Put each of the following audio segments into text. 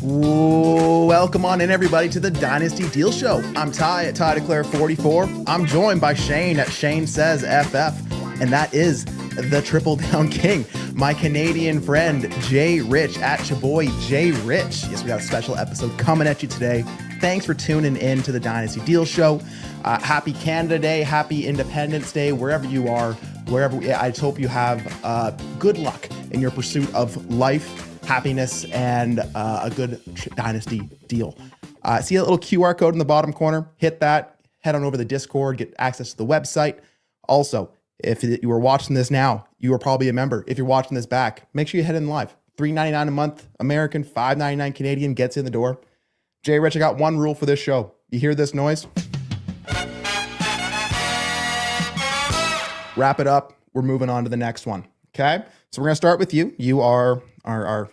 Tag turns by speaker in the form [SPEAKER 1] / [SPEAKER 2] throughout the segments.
[SPEAKER 1] Welcome on in, everybody, to the Dynasty Deal Show. I'm Ty at Ty Declare 44. I'm joined by Shane at Shane Says FF, and that is the Triple Down King, my Canadian friend JRich at your boy JRich. Yes, we got a special episode coming at you today. Thanks for tuning in to the Dynasty Deal Show. Happy Canada Day, happy Independence Day, wherever you are, I just hope you have good luck in your pursuit of life, happiness, and a good Dynasty deal. See a little QR code in the bottom corner? Hit that, head on over to the Discord, get access to the website. Also, if you are watching this now, you are probably a member. If you're watching this back, make sure you head in live. $3.99 a month American, $5.99 Canadian gets in the door. JRich, I got one rule for this show. You hear this noise? Wrap it up. We're moving on to the next one. Okay? So we're going to start with you. You are our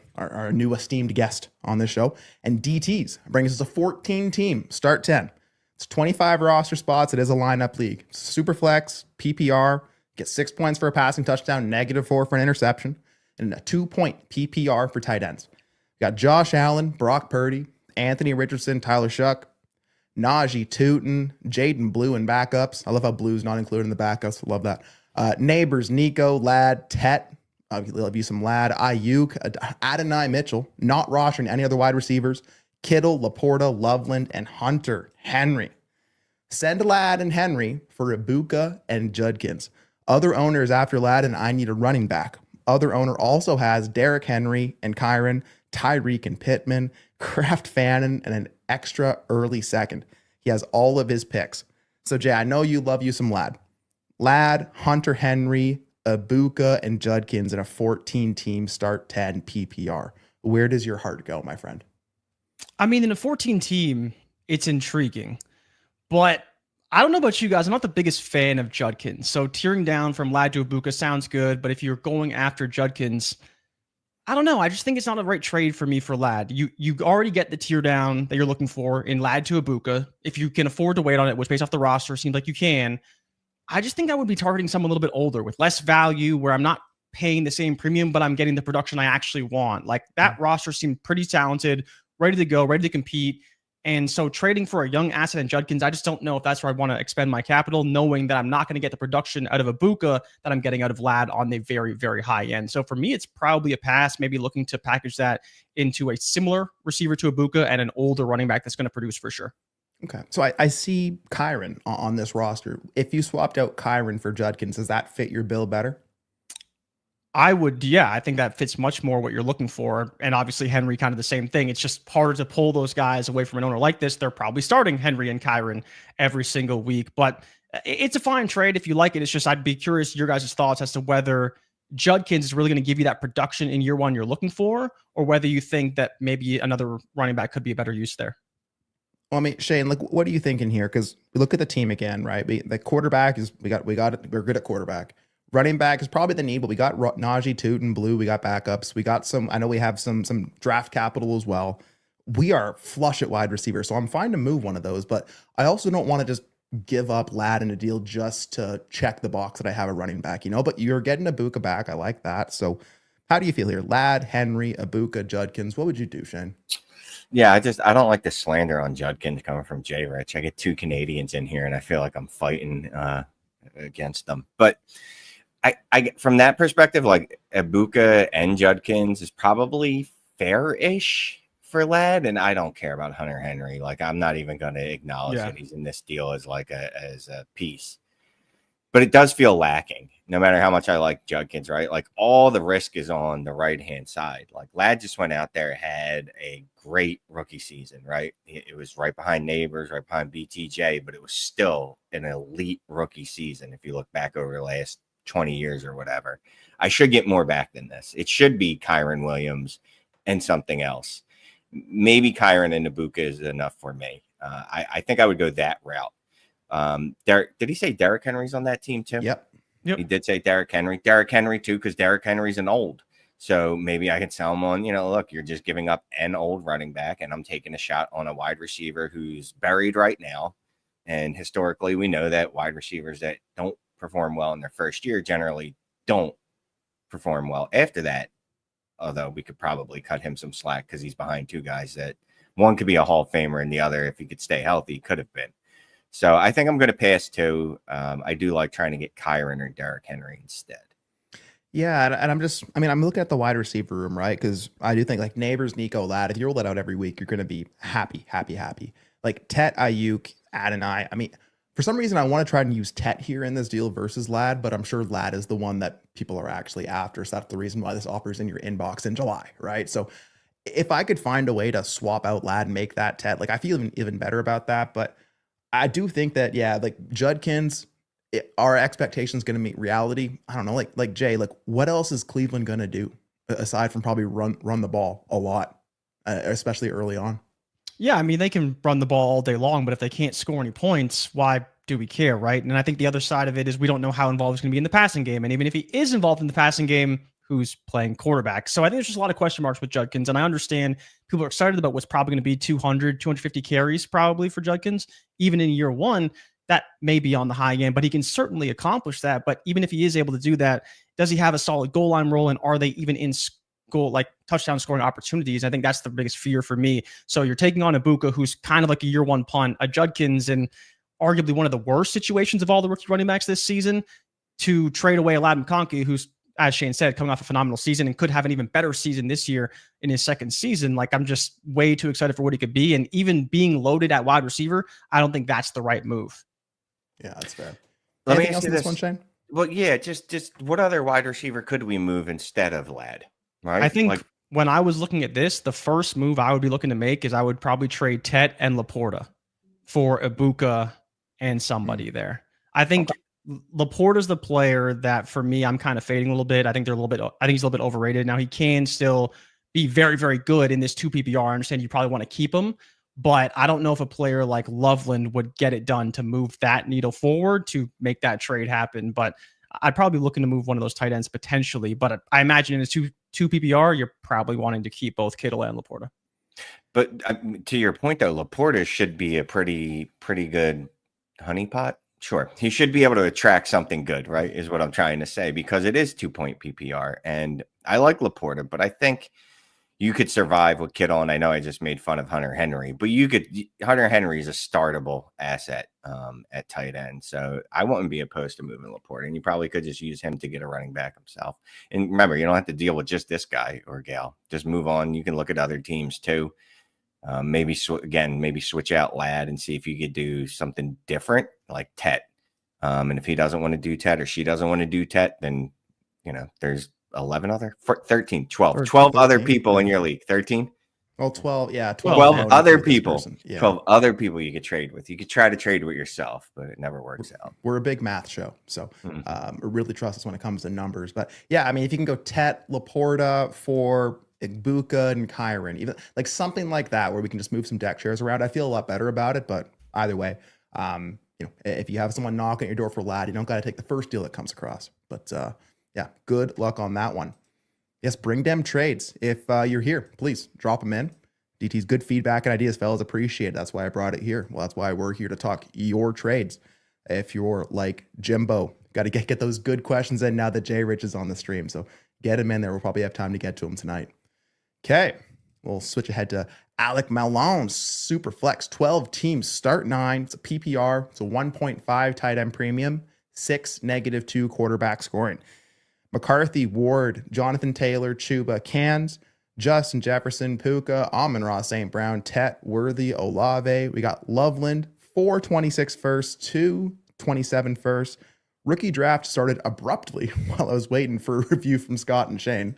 [SPEAKER 1] new esteemed guest on this show. And DTs brings us a 14 team, start 10. It's 25 roster spots. It is a lineup league. Superflex, PPR, get 6 points for a passing touchdown, -4 for an interception, and a 2-point PPR for tight ends. We got Josh Allen, Brock Purdy, Anthony Richardson, Tyler Shuck, Najee Tootin, Jaden Blue in backups. I love how Blue's not included in the backups. Love that. Neighbors, Nico, Ladd, Tet. Love you some Ladd, Ayuk, Adonai Mitchell, not rostering any other wide receivers, Kittle, Laporta, Loveland, and Hunter Henry. Send Ladd and Henry for Ibuka and Judkins. Other owners after Ladd and I need a running back. Other owner also has Derrick Henry and Kyron, Tyreek and Pittman, Kraft Fannin, and an extra early second. He has all of his picks. So Jay, I know you love you some Ladd. Ladd, Hunter Henry, Ibuka, and Judkins in a 14-team start 10 PPR. Where does your heart go, my friend?
[SPEAKER 2] I mean, in a 14-team, it's intriguing. But I don't know about you guys. I'm not the biggest fan of Judkins. So tearing down from Ladd to Ibuka sounds good. But if you're going after Judkins, I don't know. I just think it's not a right trade for me for Ladd. You already get the tear down that you're looking for in Ladd to Ibuka. If you can afford to wait on it, which based off the roster seems like you can, I just think I would be targeting someone a little bit older with less value where I'm not paying the same premium, but I'm getting the production I actually want. Like that roster seemed pretty talented, ready to go, ready to compete. And so trading for a young asset in Judkins, I just don't know if that's where I want to expend my capital, knowing that I'm not going to get the production out of Ibuka that I'm getting out of Ladd on the very, very high end. So for me, it's probably a pass, maybe looking to package that into a similar receiver to Ibuka and an older running back that's going to produce for sure.
[SPEAKER 1] Okay, so I see Kyron on this roster. If you swapped out Kyron for Judkins, does that fit your bill better?
[SPEAKER 2] I would, yeah. I think that fits much more what you're looking for. And obviously Henry, kind of the same thing. It's just harder to pull those guys away from an owner like this. They're probably starting Henry and Kyron every single week. But it's a fine trade if you like it. It's just I'd be curious your guys' thoughts as to whether Judkins is really going to give you that production in year one you're looking for, or whether you think that maybe another running back could be a better use there.
[SPEAKER 1] Well, I mean, Shane, like, what are you thinking here? Because we look at the team again, right? The quarterback is we're good at quarterback. Running back is probably the need, but we got Najee, Tootin, Blue. We got backups. We got some. I know we have some draft capital as well. We are flush at wide receiver, so I'm fine to move one of those. But I also don't want to just give up Ladd in a deal just to check the box that I have a running back, you know. But you're getting Ibuka back. I like that. So, how do you feel here? Ladd, Henry, Ibuka, Judkins. What would you do, Shane?
[SPEAKER 3] Yeah, I don't like the slander on Judkins coming from JRich. I get two Canadians in here, and I feel like I'm fighting against them. But I from that perspective, like Ibuka and Judkins is probably fair-ish for Ladd, and I don't care about Hunter Henry. Like I'm not even going to acknowledge that he's in this deal as a piece. But it does feel lacking, no matter how much I like Judkins, right? Like all the risk is on the right-hand side. Like Ladd just went out there, had a great rookie season, right? It was right behind Neighbors, right behind BTJ, but it was still an elite rookie season if you look back over the last 20 years or whatever. I should get more back than this. It should be Kyron Williams and something else. Maybe Kyron and Ibuka is enough for me. I think I would go that route. Did he say Derrick Henry's on that team too?
[SPEAKER 1] Yep.
[SPEAKER 3] He did say Derrick Henry too, because Derrick Henry's an old. So maybe I can sell him on, look, you're just giving up an old running back and I'm taking a shot on a wide receiver who's buried right now. And historically, we know that wide receivers that don't perform well in their first year generally don't perform well after that. although we could probably cut him some slack because he's behind two guys that one could be a Hall of Famer and the other, if he could stay healthy, could have been. So I think I'm going to pass too. I do like trying to get Kyron or Derrick Henry instead.
[SPEAKER 1] Yeah, and I'm looking at the wide receiver room, right? Because I do think like Neighbors, Nico, Ladd, if you roll that out every week, you're going to be happy. Like Tet, Ayuk, Adonai. I mean, for some reason, I want to try and use Tet here in this deal versus Ladd, but I'm sure Ladd is the one that people are actually after. So that's the reason why this offer is in your inbox in July, right? So if I could find a way to swap out Ladd and make that Tet, like I feel even better about that. But I do think that, yeah, like Judkins, our expectations going to meet reality. I don't know, like Jay, like what else is Cleveland going to do aside from probably run the ball a lot, especially early on?
[SPEAKER 2] Yeah, I mean, they can run the ball all day long, but if they can't score any points, why do we care, right? And I think the other side of it is we don't know how involved he's going to be in the passing game. And even if he is involved in the passing game, who's playing quarterback? So I think there's just a lot of question marks with Judkins. And I understand people are excited about what's probably going to be 200, 250 carries probably for Judkins. Even in year one, that may be on the high end, but he can certainly accomplish that. But even if he is able to do that, does he have a solid goal line role? And are they even in goal, like touchdown scoring opportunities? I think that's the biggest fear for me. So you're taking on Ibuka, who's kind of like a year one punt, a Judkins, and arguably one of the worst situations of all the rookie running backs this season, to trade away Ladd McConkey, who's, as Shane said, coming off a phenomenal season and could have an even better season this year in his second season. Like, I'm just way too excited for what he could be. And even being loaded at wide receiver, I don't think that's the right move.
[SPEAKER 1] Yeah, that's fair.
[SPEAKER 3] Let
[SPEAKER 1] Anything
[SPEAKER 3] me
[SPEAKER 1] else
[SPEAKER 3] ask
[SPEAKER 1] in
[SPEAKER 3] you
[SPEAKER 1] this one, Shane?
[SPEAKER 3] Well, yeah, just what other wide receiver could we move instead of Ladd? Right?
[SPEAKER 2] I think when I was looking at this, the first move I would be looking to make is I would probably trade Tet and Laporta for Ibuka and somebody there. I think Laporta's the player that for me, I'm kind of fading a little bit. I think he's a little bit overrated. Now he can still be very, very good in this 2 PPR. I understand you probably want to keep him, but I don't know if a player like Loveland would get it done to move that needle forward to make that trade happen. But I'd probably be looking to move one of those tight ends potentially. But I imagine in a two PPR, you're probably wanting to keep both Kittle and Laporta.
[SPEAKER 3] But to your point, though, Laporta should be a pretty good honeypot. Sure, he should be able to attract something good, right? Is what I'm trying to say, because it is 2-point PPR, and I like Laporta, but I think you could survive with Kittle. And I know I just made fun of Hunter Henry, but Hunter Henry is a startable asset at tight end, so I wouldn't be opposed to moving Laporta, and you probably could just use him to get a running back himself. And remember, you don't have to deal with just this guy or gal. Just move on. You can look at other teams too. Maybe switch out Ladd and see if you could do something different like Tet. And if he doesn't want to do Tet or she doesn't want to do Tet, then, there's 12 other people in your league. 13?
[SPEAKER 1] Well, 12. Yeah.
[SPEAKER 3] 12 other people.
[SPEAKER 1] Yeah.
[SPEAKER 3] 12 other people you could trade with. You could try to trade with yourself, but it never works out.
[SPEAKER 1] We're a big math show, so really trust us when it comes to numbers. But yeah, I mean, if you can go Tet, Laporta for Ibuka and Kyron, even like something like that, where we can just move some deck shares around, I feel a lot better about it. But either way, if you have someone knocking at your door for Ladd, you don't got to take the first deal that comes across. But yeah, good luck on that one. Yes, bring them trades. If you're here, please drop them in. DT's good feedback and ideas, fellas, appreciate it. That's why I brought it here. Well, that's why we're here to talk your trades. If you're like Jimbo, got to get those good questions in now that JRich is on the stream. So get him in there. We'll probably have time to get to him tonight. Okay, we'll switch ahead to Alec Malone's Superflex. 12 teams, start 9. It's a PPR. It's a 1.5 tight end premium, 6 -2 quarterback scoring. McCarthy, Ward, Jonathan Taylor, Chuba, Cans, Justin Jefferson, Puka, Amon-Ra, St. Brown, Tet, Worthy, Olave. We got Loveland, 426 first, 227 first. Rookie draft started abruptly while I was waiting for a review from Scott and Shane.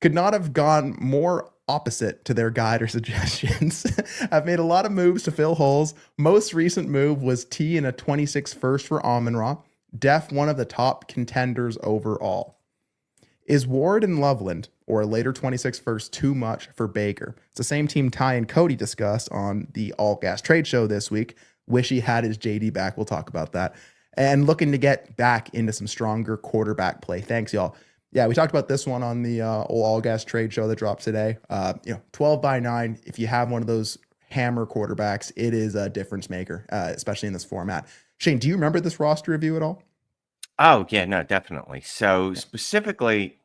[SPEAKER 1] Could not have gone more opposite to their guide or suggestions. I've made a lot of moves to fill holes. Most recent move was T and a 26 first for Amon-Ra. Def one of the top contenders overall. Is Ward and Loveland or a later 26 first too much for Baker? It's the same team Ty and Cody discussed on the All Gas Trade Show this week. Wish he had his JD back. We'll talk about that. And looking to get back into some stronger quarterback play. Thanks, y'all. Yeah, we talked about this one on the All Gas Trade Show that dropped today. 12 by 9. If you have one of those hammer quarterbacks, it is a difference maker, especially in this format. Shane, do you remember this roster review at all?
[SPEAKER 3] Oh, yeah, no, definitely. So specifically,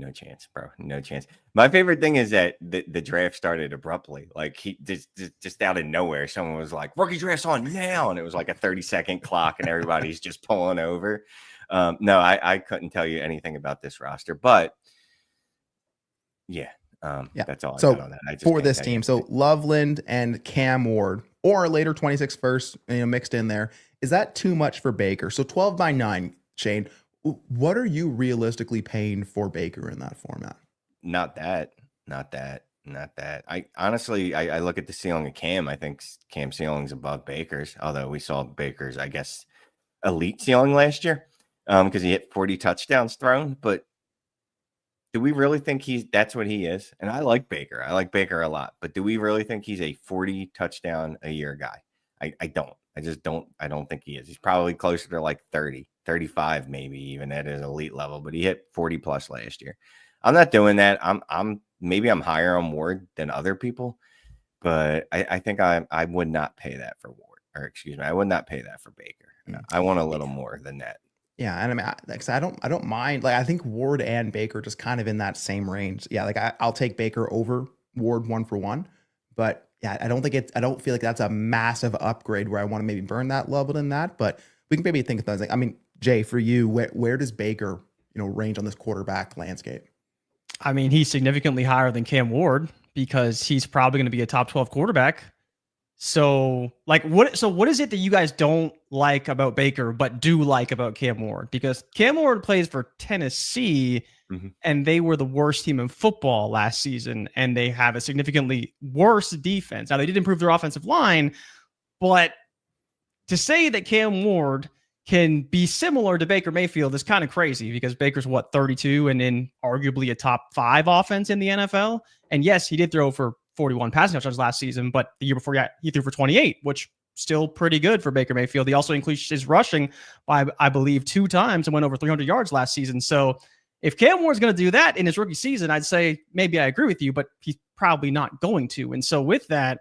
[SPEAKER 3] No chance, bro. No chance. My favorite thing is that the draft started abruptly. Like he just out of nowhere, someone was like, "Rookie draft's on now," and it was like a 30-second clock, and everybody's just pulling over. No, I couldn't tell you anything about this roster, but yeah, that's all I got on that. I just
[SPEAKER 1] for
[SPEAKER 3] can't
[SPEAKER 1] this
[SPEAKER 3] tell
[SPEAKER 1] team,
[SPEAKER 3] you.
[SPEAKER 1] so Loveland and Cam Ward, or a later 26 first, mixed in there, is that too much for Baker? So 12 by 9, Shane. What are you realistically paying for Baker in that format?
[SPEAKER 3] Not that. I honestly, I look at the ceiling of Cam. I think Cam's ceiling's above Baker's, although we saw Baker's, I guess, elite ceiling last year because he hit 40 touchdowns thrown. But do we really think that's what he is? And I like Baker. I like Baker a lot. But do we really think he's a 40 touchdown a year guy? I don't. I just don't. I don't think he is. He's probably closer to like 30, 35, maybe even at his elite level. But he hit 40 plus last year. I'm not doing that. Maybe I'm higher on Ward than other people, but I think I would not pay that for Ward, or excuse me, I would not pay that for Baker. I want a little more than that.
[SPEAKER 1] Yeah, and I mean, I don't mind. Like, I think Ward and Baker just kind of in that same range. Yeah, like I'll take Baker over Ward 1-for-1, but yeah, I don't feel like that's a massive upgrade where I want to maybe burn that level in that. But we can maybe think of those. Like, I mean, Jay, for you, where does Baker, range on this quarterback landscape?
[SPEAKER 2] I mean, he's significantly higher than Cam Ward because he's probably going to be a top 12 quarterback. So, what is it that you guys don't like about Baker but do like about Cam Ward? Because Cam Ward plays for Tennessee, and they were the worst team in football last season, and they have a significantly worse defense. Now, they did improve their offensive line, but to say that Cam Ward can be similar to Baker Mayfield is kind of crazy because Baker's 32 and in arguably a top 5 offense in the NFL. And yes, he did throw for 41 passing touchdowns last season, but the year before he threw for 28, which still pretty good for Baker Mayfield. He also increased his rushing by, I believe, 2 times and went over 300 yards last season. So if Cam Ward's going to do that in his rookie season, I'd say maybe I agree with you, but he's probably not going to. And so with that,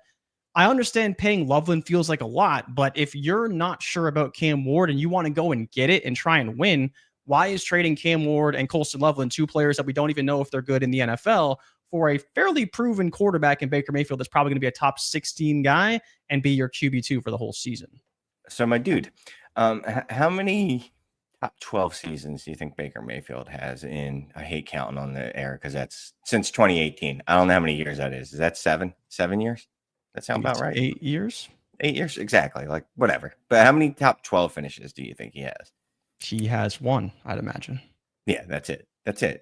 [SPEAKER 2] I understand paying Loveland feels like a lot, but if you're not sure about Cam Ward and you want to go and get it and try and win, why is trading Cam Ward and Colston Loveland, 2 players that we don't even know if they're good in the NFL, for a fairly proven quarterback in Baker Mayfield that's probably going to be a top 16 guy and be your QB2 for the whole season?
[SPEAKER 3] So, my dude, how many top 12 seasons do you think Baker Mayfield has in? I hate counting on the air because that's since 2018. I don't know how many years that is. Is that 7 years? That sound about right?
[SPEAKER 2] 8 years?
[SPEAKER 3] 8 years, exactly. Like, whatever. But how many top 12 finishes do you think he has?
[SPEAKER 2] He has 1, I'd imagine.
[SPEAKER 3] Yeah, that's it.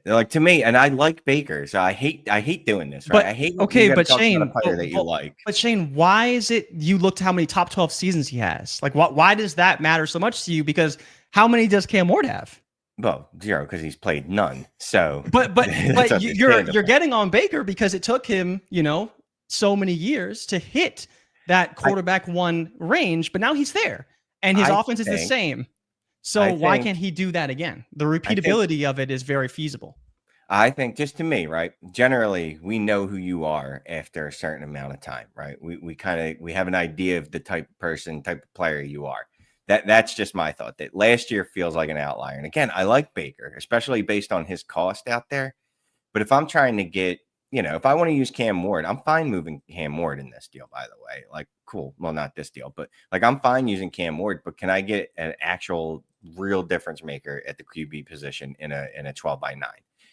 [SPEAKER 3] Like, to me, and I like Baker, so I hate doing this, right?
[SPEAKER 2] But,
[SPEAKER 3] I hate.
[SPEAKER 2] Okay, but Shane,
[SPEAKER 3] a player that you like.
[SPEAKER 2] But Shane, why is it you looked how many top 12 seasons he has? Like, why does that matter so much to you? Because how many does Cam Ward have?
[SPEAKER 3] Well, 0 because he's played none. So,
[SPEAKER 2] but you're getting on Baker because it took him, so many years to hit that quarterback 1 range, but now he's there and his offense is the same. So why can't he do that again? The repeatability of it is very feasible.
[SPEAKER 3] I think, just to me, right? Generally, we know who you are after a certain amount of time, right? We have an idea of the type of person, type of player you are. That's just my thought. That last year feels like an outlier. And again, I like Baker, especially based on his cost out there. But if I'm trying to get, if I want to use Cam Ward, I'm fine moving Cam Ward in this deal, by the way. Like, cool. Well, not this deal, but like, I'm fine using Cam Ward, but can I get an actual real difference maker at the QB position in a 12 by 9?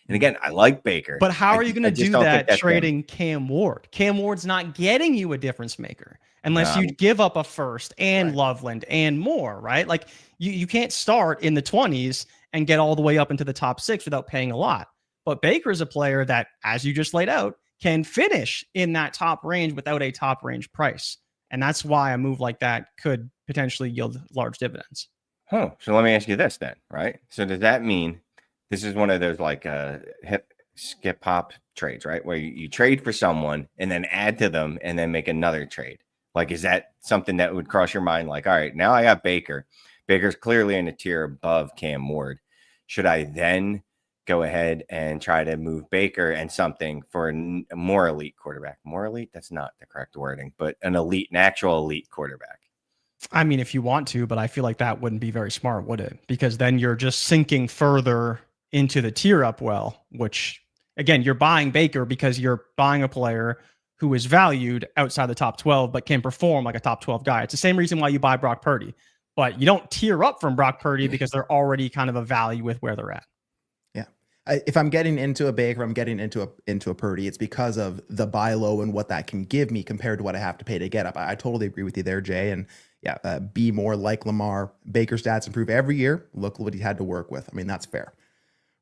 [SPEAKER 3] And again, I like Baker.
[SPEAKER 2] But how are you going to do that trading Cam Ward? Cam Ward's not getting you a difference maker unless you give up a first and Loveland and more, right? Like, you can't start in the 20s and get all the way up into the top 6 without paying a lot. But Baker is a player that, as you just laid out, can finish in that top range without a top range price. And that's why a move like that could potentially yield large dividends.
[SPEAKER 3] Oh, so let me ask you this then, right? So does that mean this is one of those like skip hop trades, right? Where you trade for someone and then add to them and then make another trade? Like, is that something that would cross your mind? Like, all right, now I got Baker. Baker's clearly in a tier above Cam Ward. Should I then go ahead and try to move Baker and something for a more elite quarterback? More elite? That's not the correct wording, but an actual elite quarterback.
[SPEAKER 2] I mean, if you want to, but I feel like that wouldn't be very smart, would it? Because then you're just sinking further into the tier up well, which again, you're buying Baker because you're buying a player who is valued outside the top 12, but can perform like a top 12 guy. It's the same reason why you buy Brock Purdy, but you don't tier up from Brock Purdy because they're already kind of a value with where they're at.
[SPEAKER 1] Yeah. If I'm getting into a Baker, I'm getting into a Purdy, it's because of the buy low and what that can give me compared to what I have to pay to get up. I totally agree with you there, Jay. And yeah, be more like Lamar. Baker stats improve every year. Look what he had to work with. I mean, that's fair.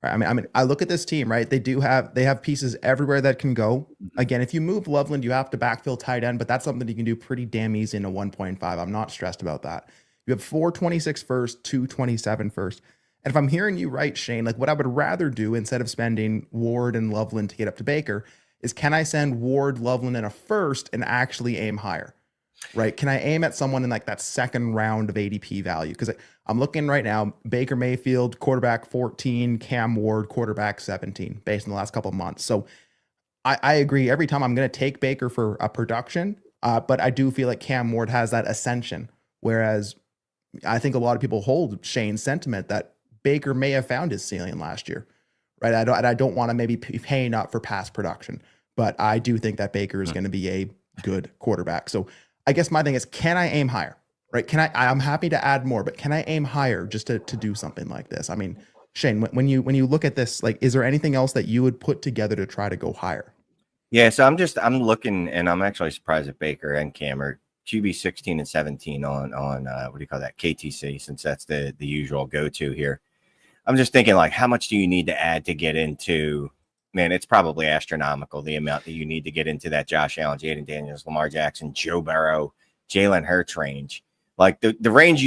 [SPEAKER 1] Right. I mean, I look at this team, right? They have pieces everywhere that can go. Again, if you move Loveland, you have to backfill tight end, but that's something you can do pretty damn easy in a 1.5. I'm not stressed about that. You have 426 first, 227 first. And if I'm hearing you right, Shane, like what I would rather do instead of spending Ward and Loveland to get up to Baker is, can I send Ward, Loveland in a first and actually aim higher? Right? Can I aim at someone in like that second round of ADP value? Because I'm looking right now, Baker Mayfield, quarterback 14, Cam Ward, quarterback 17, based on the last couple of months. So I agree. Every time I'm going to take Baker for a production, but I do feel like Cam Ward has that ascension. Whereas I think a lot of people hold Shane's sentiment that Baker may have found his ceiling last year. Right? I don't want to maybe be paying up for past production, but I do think that Baker is going to be a good quarterback. So I guess my thing is, can I aim higher? Right? I'm happy to add more, but can I aim higher just to do something like this? I mean, Shane, when you look at this, like, is there anything else that you would put together to try to go higher?
[SPEAKER 3] Yeah, so I'm looking, and I'm actually surprised that Baker and Cam are QB 16 and 17 on what do you call that, KTC, since that's the usual go-to here. I'm just thinking, like, how much do you need to add to get into? Man, it's probably astronomical, the amount that you need to get into that Josh Allen, Jaden Daniels, Lamar Jackson, Joe Burrow, Jalen Hurts range. Like the range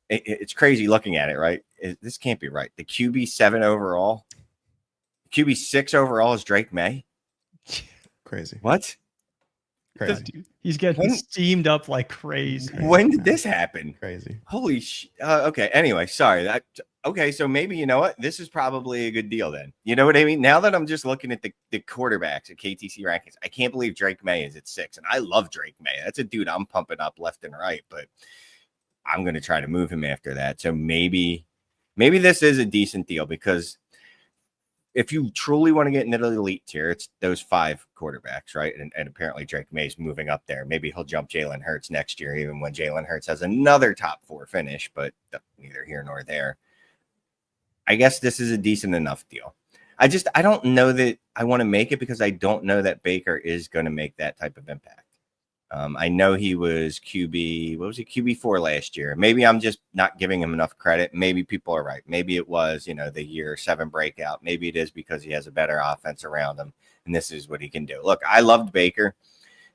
[SPEAKER 3] it's crazy looking at it, right? This can't be right. The QB 7 overall, QB 6 overall is Drake May.
[SPEAKER 1] Crazy.
[SPEAKER 3] What?
[SPEAKER 1] Crazy.
[SPEAKER 2] He's getting steamed up like crazy.
[SPEAKER 3] When did this happen?
[SPEAKER 1] Crazy.
[SPEAKER 3] Holy okay. Anyway, sorry. Okay, so maybe, you know what? This is probably a good deal then. You know what I mean? Now that I'm just looking at the quarterbacks at KTC rankings, I can't believe Drake May is at 6. And I love Drake May. That's a dude I'm pumping up left and right, but I'm going to try to move him after that. So maybe this is a decent deal, because if you truly want to get into the elite tier, it's those 5 quarterbacks, right? And apparently Drake May's moving up there. Maybe he'll jump Jalen Hurts next year, even when Jalen Hurts has another top 4 finish, but neither here nor there. I guess this is a decent enough deal. I don't know that I want to make it, because I don't know that Baker is going to make that type of impact. I know he was QB4 last year. Maybe I'm just not giving him enough credit. Maybe people are right. Maybe it was, the year 7 breakout. Maybe it is because he has a better offense around him, and this is what he can do. Look, I loved Baker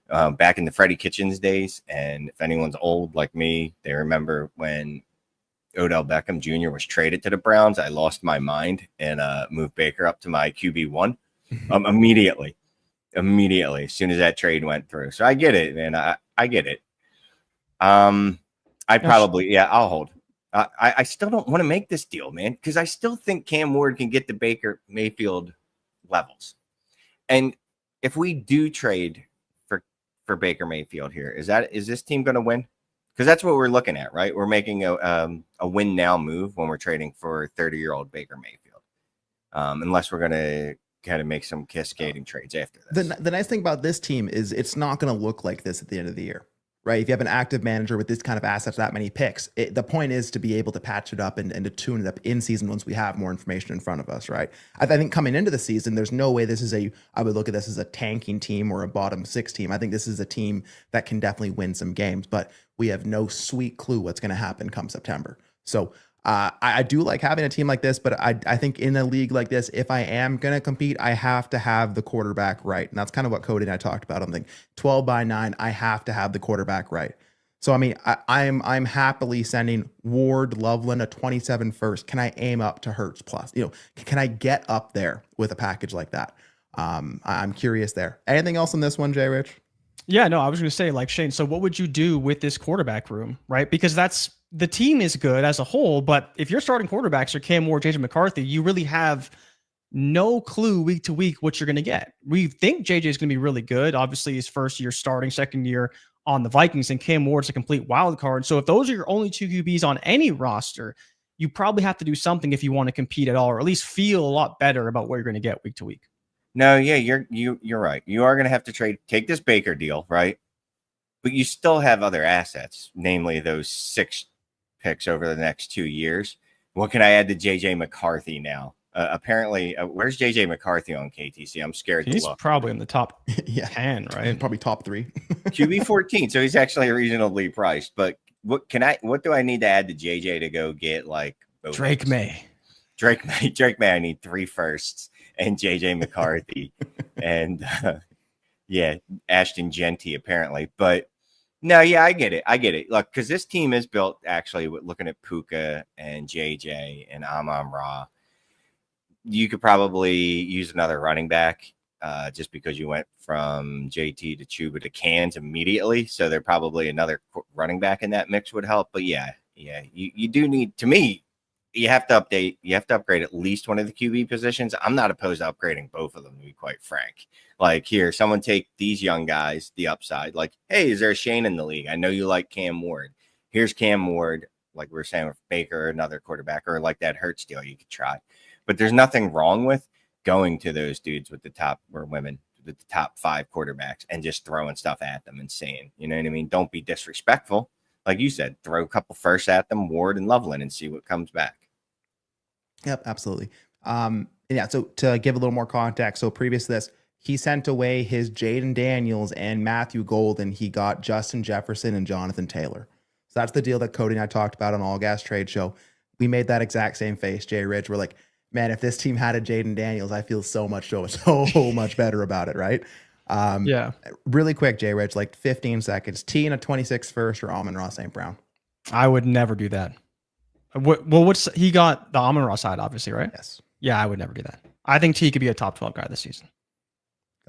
[SPEAKER 3] back in the Freddie Kitchens days. And if anyone's old like me, they remember when Odell Beckham Jr. was traded to the Browns. I lost my mind and moved Baker up to my QB1 immediately, as soon as that trade went through. So I get it, man. I get it. I'll hold. I still don't want to make this deal, man, because I still think Cam Ward can get the Baker Mayfield levels. And if we do trade for Baker Mayfield here, is this team going to win? Because that's what we're looking at, right? We're making a win now move when we're trading for 30-year-old Baker Mayfield, unless we're going to kind of make some cascading trades after this.
[SPEAKER 1] The nice thing about this team is it's not going to look like this at the end of the year, right? If you have an active manager with this kind of assets, that many picks, the point is to be able to patch it up and to tune it up in season once we have more information in front of us, right? I think coming into the season, there's no way I would look at this as a tanking team or a bottom 6 team. I think this is a team that can definitely win some games, but we have no sweet clue what's going to happen come September. So I do like having a team like this, but I think in a league like this, if I am going to compete, I have to have the quarterback right. And that's kind of what Cody and I talked about. I'm thinking 12 by 9, I have to have the quarterback right. So, I mean, I'm happily sending Ward, Loveland a 27 first. Can I aim up to Hurts plus? Can I get up there with a package like that? I'm curious there. Anything else on this one, JRich?
[SPEAKER 2] Yeah, no, I was going to say, like, Shane, so what would you do with this quarterback room, right? Because the team is good as a whole, but if you're starting quarterbacks or Cam Ward, JJ McCarthy, you really have no clue week to week what you're going to get. We think JJ is going to be really good. Obviously, his first year starting, second year on the Vikings, and Cam Ward's a complete wild card. So if those are your only 2 QBs on any roster, you probably have to do something if you want to compete at all, or at least feel a lot better about what you're going to get week to week.
[SPEAKER 3] No, yeah, you're right. You are going to have to take this Baker deal, right? But you still have other assets, namely those 6 picks over the next 2 years. What can I add to JJ McCarthy now? Apparently, where's JJ McCarthy on KTC? I'm scared to
[SPEAKER 2] He's
[SPEAKER 3] look.
[SPEAKER 2] probably in the top
[SPEAKER 1] Yeah.
[SPEAKER 2] 10, right?
[SPEAKER 1] Probably top 3.
[SPEAKER 3] QB 14, so he's actually reasonably priced. But what do I need to add to JJ to go get like
[SPEAKER 2] Drake May?
[SPEAKER 3] Drake May. I need 3 firsts and JJ McCarthy and Ashton Genty apparently. But no, yeah, I get it. Look, because this team is built actually with looking at Puka and JJ and Amon-Ra. You could probably use another running back just because you went from JT to Chuba to Cans immediately. So there probably another running back in that mix would help. But yeah, you do need, to me, you have to upgrade at least one of the QB positions. I'm not opposed to upgrading both of them, to be quite frank. Like, here, someone take these young guys, the upside. Like, hey, is there a Shane in the league? I know you like Cam Ward. Here's Cam Ward, like we were saying with Baker, another quarterback, or like that Hurts deal you could try. But there's nothing wrong with going to those dudes with the top, or women with the top 5 quarterbacks and just throwing stuff at them and saying, you know what I mean? Don't be disrespectful. Like you said, throw a couple firsts at them, Ward and Loveland, and see what comes back.
[SPEAKER 1] Yep, absolutely. Yeah, so to give a little more context, so previous to this, he sent away his Jaden Daniels and Matthew Golden. He got Justin Jefferson and Jonathan Taylor. So that's the deal that Cody and I talked about on All Gas Trade Show. We made that exact same face, JRich. We're like, man, if this team had a Jaden Daniels, I feel so much better about it, right?
[SPEAKER 2] Yeah.
[SPEAKER 1] Really quick, JRich, like 15 seconds. T and a 26 first or Amon-Ra St. Brown?
[SPEAKER 2] I would never do that. What's he got? The Amon-Ra side, obviously, right?
[SPEAKER 1] Yes.
[SPEAKER 2] Yeah, I would never do that. I think T could be a top 12 guy this season.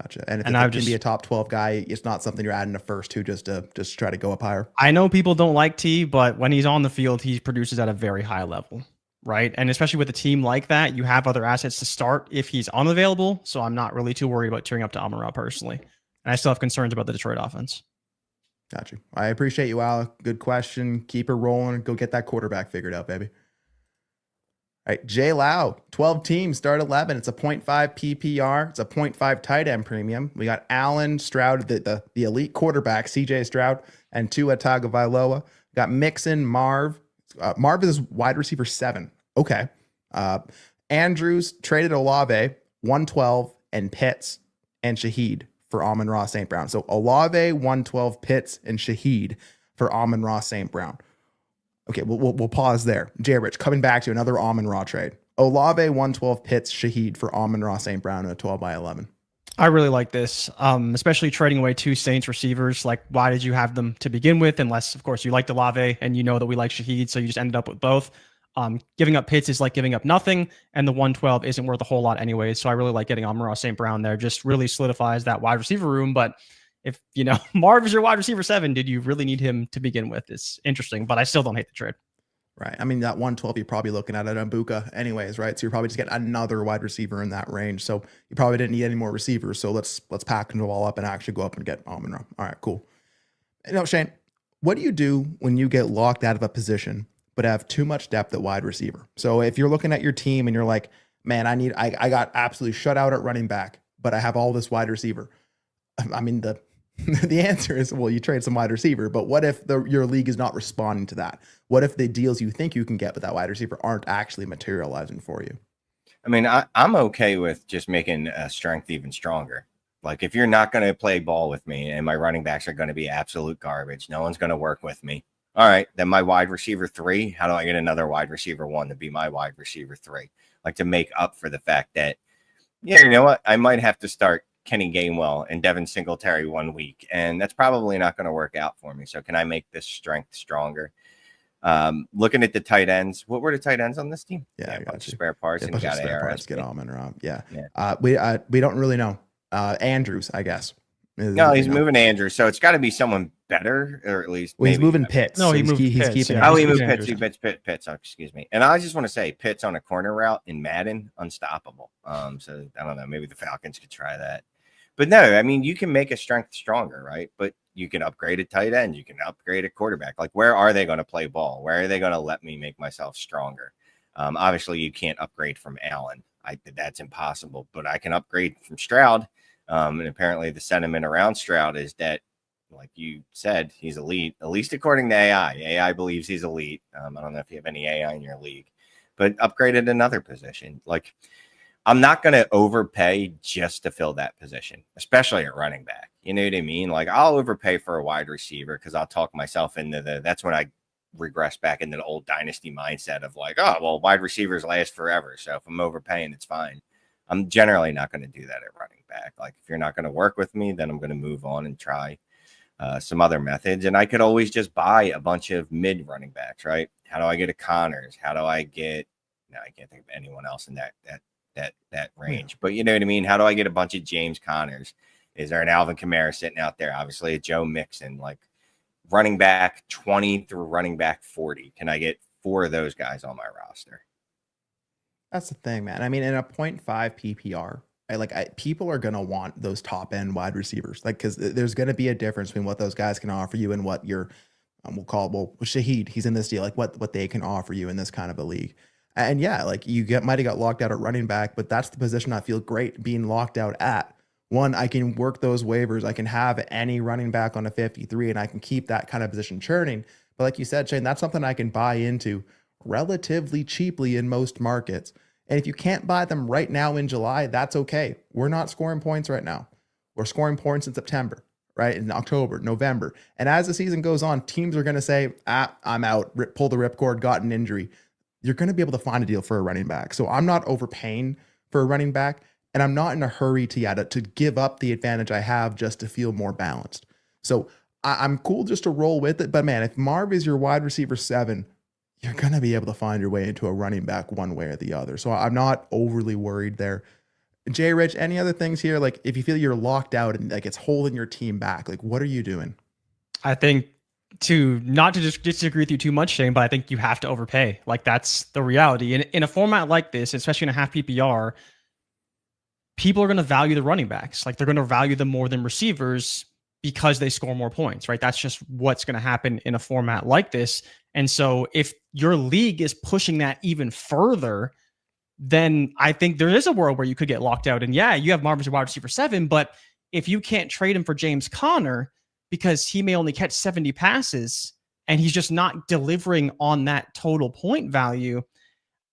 [SPEAKER 1] Gotcha. And if it can be a top 12 guy, it's not something you're adding a first to just try to go up higher.
[SPEAKER 2] I know people don't like T, but when he's on the field, he produces at a very high level, right? And especially with a team like that, you have other assets to start if he's unavailable. So I'm not really too worried about tearing up to Amon-Ra personally. And I still have concerns about the Detroit offense.
[SPEAKER 1] Got you. I appreciate you, Alec. Good question. Keep it rolling. Go get that quarterback figured out, baby. All right, J Lau, 12 teams, start 11. It's a 0.5 PPR. It's a 0.5 tight end premium. We got Allen, Stroud, the elite quarterback, CJ Stroud, and Tua Tagovailoa. We got Mixon, Marv. Marv is wide receiver 7. Okay. Andrews traded Olave, 112, and Pitts and Shaheed for Amon-Ra St. Brown. So Olave, 112, Pitts, and Shaheed for Amon-Ra St. Brown. Okay, we'll pause there. JRich, coming back to another Amon-Ra trade. Olave, 112, Pitts, Shaheed for Amon-Ra St. Brown in a 12-by-11.
[SPEAKER 2] I really like this, especially trading away 2 Saints receivers. Like, why did you have them to begin with? Unless, of course, you liked Olave and you know that we like Shaheed, so you just ended up with both. Giving up Pitts is like giving up nothing, and the 112 isn't worth a whole lot anyways. So I really like getting Amon-Ra St. Brown there. Just really solidifies that wide receiver room. But if, Marv is your wide receiver 7, did you really need him to begin with? It's interesting, but I still don't hate the trade.
[SPEAKER 1] Right. I mean, that 112, you're probably looking at Mbuka anyways, right? So you're probably just getting another wide receiver in that range. So you probably didn't need any more receivers. So let's pack them all up and actually go up and get Amon-Ra. All right, cool. Shane, what do you do when you get locked out of a position but have too much depth at wide receiver? So if you're looking at your team and you're like, man, I got absolutely shut out at running back, but I have all this wide receiver. I mean, the answer is, well, you trade some wide receiver, but what if your league is not responding to that? What if the deals you think you can get with that wide receiver aren't actually materializing for you?
[SPEAKER 3] I mean, I'm okay with just making strength even stronger. Like, if you're not going to play ball with me and my running backs are going to be absolute garbage, no one's going to work with me. All right, then my wide receiver 3, how do I get another wide receiver 1 to be my wide receiver 3? Like, to make up for the fact that, yeah, you know what? I might have to start Kenny Gainwell and Devin Singletary 1 week, and that's probably not going to work out for me. So can I make this strength stronger? Looking at the tight ends, what were the tight ends on this team?
[SPEAKER 1] Yeah,
[SPEAKER 3] a bunch of spare parts, and you got ARS.
[SPEAKER 1] Get Amon-Ra. Yeah. We don't really know. Andrews, I guess.
[SPEAKER 3] No, he's moving Andrews, so it's got to be someone better, or at least
[SPEAKER 1] he's moving Pitts.
[SPEAKER 2] No, he moved
[SPEAKER 1] he's
[SPEAKER 2] Pitts,
[SPEAKER 1] keeping.
[SPEAKER 2] yeah.
[SPEAKER 3] He moved Pitts. Oh, excuse me. And I just want to say, Pitts on a corner route in Madden, unstoppable. So I don't know, maybe the Falcons could try that. But no, I mean, you can make a strength stronger, right? But you can upgrade a tight end, you can upgrade a quarterback. Like, where are they going to play ball? Where are they going to let me make myself stronger? Obviously, you can't upgrade from Allen. That's impossible, but I can upgrade from Stroud. And apparently the sentiment around Stroud is that, like you said, he's elite, at least according to AI. AI believes he's elite. I don't know if you have any AI in your league, but upgraded another position. Like, I'm not going to overpay just to fill that position, especially at running back. You know what I mean? Like, I'll overpay for a wide receiver because I'll talk myself into that's when I regress back into the old dynasty mindset of like, oh, well, wide receivers last forever. So if I'm overpaying, it's fine. I'm generally not going to do that at running back. Like, if you're not going to work with me, then I'm going to move on and try some other methods. And I could always just buy a bunch of mid running backs, right? How do I get a Connors? How do I get, no, I can't think of anyone else in that range, but you know what I mean? How do I get a bunch of James Connors? Is there an Alvin Kamara sitting out there? Obviously a Joe Mixon, like running back 20 through running back 40. Can I get 4 of those guys on my roster?
[SPEAKER 1] That's the thing, man. I mean, in a 0.5 PPR, people are going to want those top end wide receivers, like, because there's going to be a difference between what those guys can offer you and what your, Shaheed, he's in this deal, like what they can offer you in this kind of a league. And yeah, like might have got locked out at running back, but that's the position I feel great being locked out at. One, I can work those waivers. I can have any running back on a 53 and I can keep that kind of position churning. But like you said, Shane, that's something I can buy into relatively cheaply in most markets. And if you can't buy them right now in July, that's okay. We're not scoring points right now. We're scoring points in September, right? In October, November. And as the season goes on, teams are going to say, I'm out, pull the ripcord, got an injury. You're going to be able to find a deal for a running back. So I'm not overpaying for a running back, and I'm not in a hurry to give up the advantage I have just to feel more balanced. So I'm cool just to roll with it. But man, if Marv is your wide receiver 7, you're going to be able to find your way into a running back one way or the other. So I'm not overly worried there. JRich, any other things here? Like, if you feel you're locked out and like it's holding your team back, like what are you doing?
[SPEAKER 2] I think not to just disagree with you too much, Shane, but I think you have to overpay. Like, that's the reality. In a format like this, especially in a half PPR, people are going to value the running backs. Like, they're going to value them more than receivers because they score more points, right? That's just what's going to happen in a format like this. And so if your league is pushing that even further, then I think there is a world where you could get locked out. And yeah, you have Marvin's wide receiver 7, but if you can't trade him for James Conner because he may only catch 70 passes and he's just not delivering on that total point value,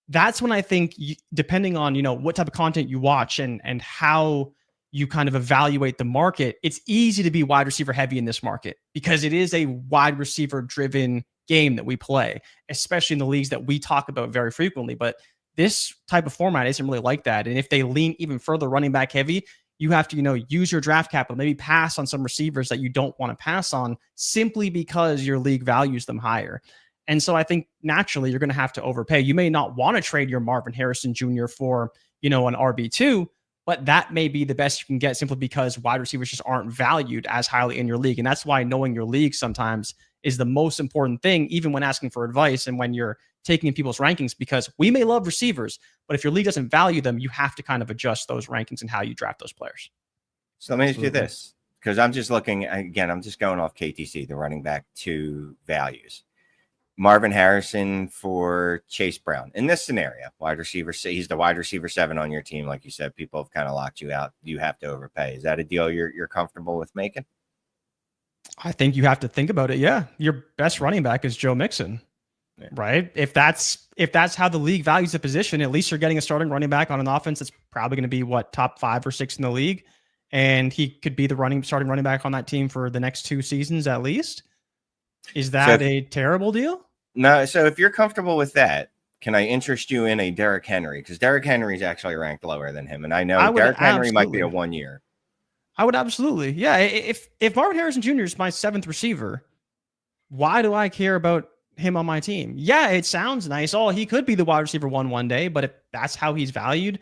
[SPEAKER 2] that's when I think, depending on, what type of content you watch and how you kind of evaluate the market, it's easy to be wide receiver heavy in this market because it is a wide receiver driven game that we play, especially in the leagues that we talk about very frequently. But this type of format isn't really like that. And if they lean even further running back heavy, you have to, use your draft capital, maybe pass on some receivers that you don't want to pass on simply because your league values them higher. And so I think naturally you're going to have to overpay. You may not want to trade your Marvin Harrison Jr. for, an RB2, but that may be the best you can get simply because wide receivers just aren't valued as highly in your league. And that's why knowing your league sometimes is the most important thing, even when asking for advice and when you're taking in people's rankings, because we may love receivers, but if your league doesn't value them, you have to kind of adjust those rankings and how you draft those players.
[SPEAKER 3] So let me ask you this, because I'm just looking, again, I'm just going off KTC, the running back 2 values. Marvin Harrison for Chase Brown. In this scenario, wide receiver, he's the wide receiver 7 on your team. Like you said, people have kind of locked you out. You have to overpay. Is that a deal you're comfortable with making?
[SPEAKER 2] I think you have to think about it. Yeah. Your best running back is Joe Mixon, right? If that's how the league values the position, at least you're getting a starting running back on an offense that's probably going to be top 5 or 6 in the league. And he could be the starting running back on that team for the next 2 seasons at least. Is that a terrible deal?
[SPEAKER 3] No. So if you're comfortable with that, can I interest you in a Derrick Henry? Because Derrick Henry is actually ranked lower than him. And I know Derrick Henry might be a 1 year.
[SPEAKER 2] I would absolutely. Yeah. If Marvin Harrison Jr. is my 7th receiver, why do I care about him on my team? Yeah, it sounds nice. Oh, he could be the wide receiver 1 day, but if that's how he's valued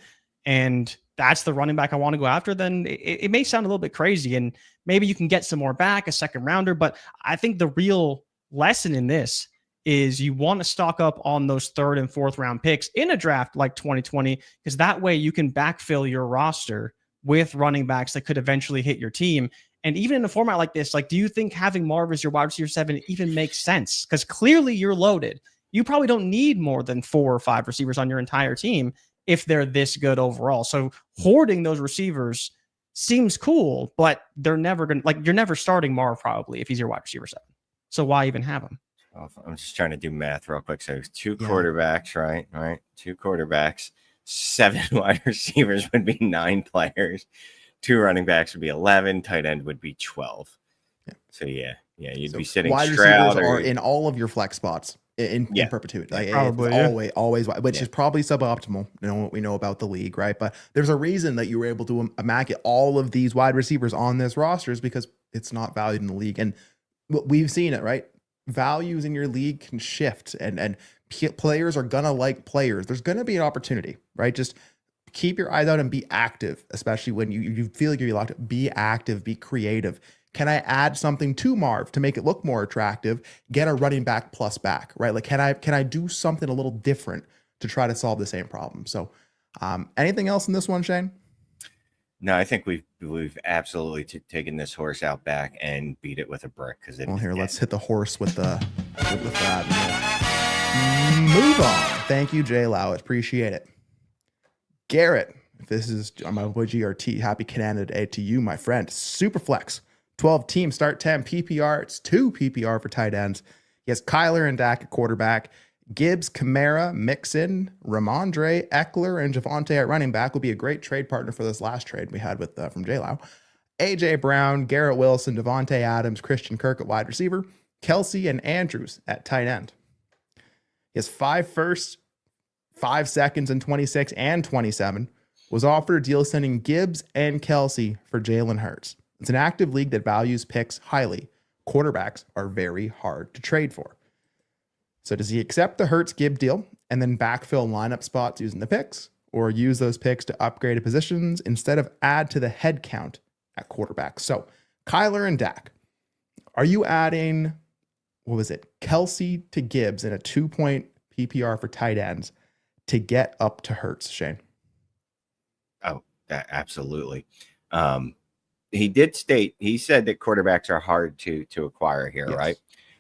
[SPEAKER 2] and that's the running back I want to go after, then it may sound a little bit crazy. And maybe you can get some more back, a 2nd rounder. But I think the real lesson in this is you want to stock up on those 3rd and 4th round picks in a draft like 2020, because that way you can backfill your roster with running backs that could eventually hit your team. And even in a format like this, like, do you think having Marv as your wide receiver 7 even makes sense? Because clearly you're loaded. you probably don't need more than 4 or 5 receivers on your entire team if they're this good overall. So hoarding those receivers seems cool, but they're never going to, like, you're never starting Marv probably if he's your wide receiver 7. So why even have him?
[SPEAKER 3] I'm just trying to do math real quick. So 2 quarterbacks, right? All right. 2 quarterbacks, 7 wide receivers would be 9 players. 2 running backs would be 11. Tight end would be 12. Yeah. So you'd be sitting
[SPEAKER 1] wide
[SPEAKER 3] Stroud
[SPEAKER 1] receivers are in all of your flex spots in perpetuity. Like,
[SPEAKER 2] probably,
[SPEAKER 1] it's always, which is probably suboptimal. You know what we know about the league, right? But there's a reason that you were able to immaculate all of these wide receivers on this roster is because it's not valued in the league, and we've seen it, right? Values in your league can shift, and players are gonna like players. There's gonna be an opportunity, right? Just keep your eyes out and be active, especially when you feel like you're locked up. Be active, be creative. Can I add something to Marv to make it look more attractive? Get a running back plus back, right? Like, can I do something a little different to try to solve the same problem? So, anything else in this one, Shane?
[SPEAKER 3] No, I think we've absolutely taken this horse out back and beat it with a brick. Because
[SPEAKER 1] let's hit the horse with that. Move on. Thank you, Jay Lowett. Appreciate it. Garrett, this is my boy GRT. Happy Canada Day to you, my friend. Superflex. 12 team start 10 PPR. It's 2 PPR for tight ends. He has Kyler and Dak at quarterback. Gibbs, Kamara, Mixon, Ramondre, Eckler, and Javonte at running back will be a great trade partner for this last trade we had with from J-Low. AJ Brown, Garrett Wilson, Devontae Adams, Christian Kirk at wide receiver, Kelsey and Andrews at tight end. He has 5 firsts, 5 seconds in 26 and 27. Was offered a deal sending Gibbs and Kelsey for Jalen Hurts. It's an active league that values picks highly. Quarterbacks are very hard to trade for. So does he accept the Hurts-Gibb deal and then backfill lineup spots using the picks, or use those picks to upgrade positions instead of add to the head count at quarterback? So Kyler and Dak, are you adding, Kelsey to Gibbs in a 2-point PPR for tight ends to get up to Hurts, Shane?
[SPEAKER 3] Oh, absolutely. He said that quarterbacks are hard to acquire here, yes. Right?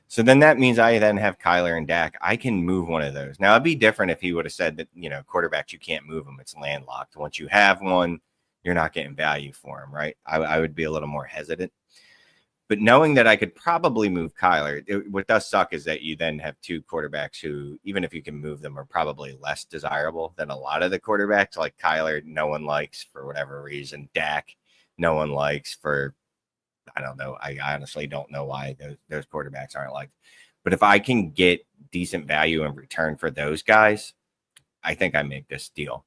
[SPEAKER 3] So then that means I then have Kyler and Dak. I can move one of those. Now, it'd be different if he would have said that, quarterbacks, you can't move them. It's landlocked. Once you have one, you're not getting value for him, right? I would be a little more hesitant. But knowing that I could probably move Kyler, what does suck is that you then have 2 quarterbacks who, even if you can move them, are probably less desirable than a lot of the quarterbacks. Like Kyler, no one likes for whatever reason. Dak, no one likes for, I don't know. I honestly don't know why those quarterbacks aren't liked. But if I can get decent value in return for those guys, I think I make this deal.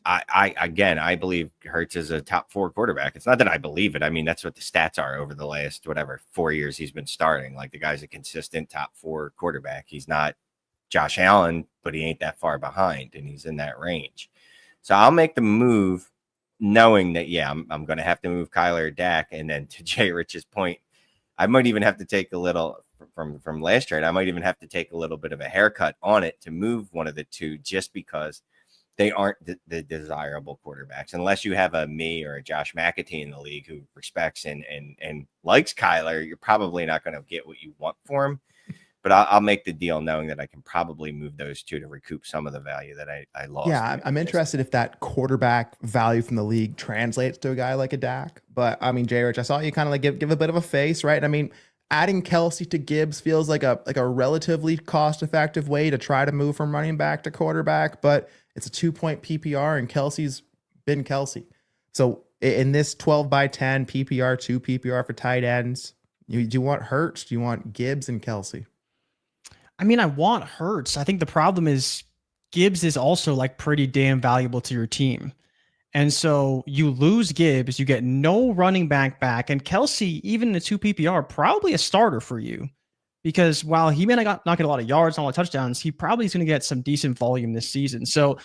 [SPEAKER 3] I believe Hurts is a top 4 quarterback. It's not that I believe it. I mean, that's what the stats are over the last 4 years he's been starting. Like, the guy's a consistent top 4 quarterback. He's not Josh Allen, but he ain't that far behind, and he's in that range. So I'll make the move, knowing that, I'm going to have to move Kyler or Dak. And then to JRich's point, I might even have to take a little from last trade. I might even have to take a little bit of a haircut on it to move one of the 2, just because they aren't the desirable quarterbacks. Unless you have a me or a Josh McAtee in the league who respects and likes Kyler, you're probably not going to get what you want for him. But I'll make the deal knowing that I can probably move those 2 to recoup some of the value that I lost. Yeah,
[SPEAKER 1] I'm interested if that quarterback value from the league translates to a guy like a Dak. But I mean, JRich, I saw you kind of like give a bit of a face, right? I mean, adding Kelsey to Gibbs feels like a relatively cost-effective way to try to move from running back to quarterback, but it's a 2-point PPR, and Kelsey's been Kelsey. So in this 12 by 10 PPR, 2 PPR for tight ends, do you want Hurts? Do you want Gibbs and Kelsey?
[SPEAKER 2] I mean, I want Hurts. I think the problem is Gibbs is also like pretty damn valuable to your team. And so you lose Gibbs, you get no running back, and Kelsey, even in a 2 PPR, probably a starter for you, because while he may not get a lot of yards, not a lot of touchdowns, he probably is going to get some decent volume this season. So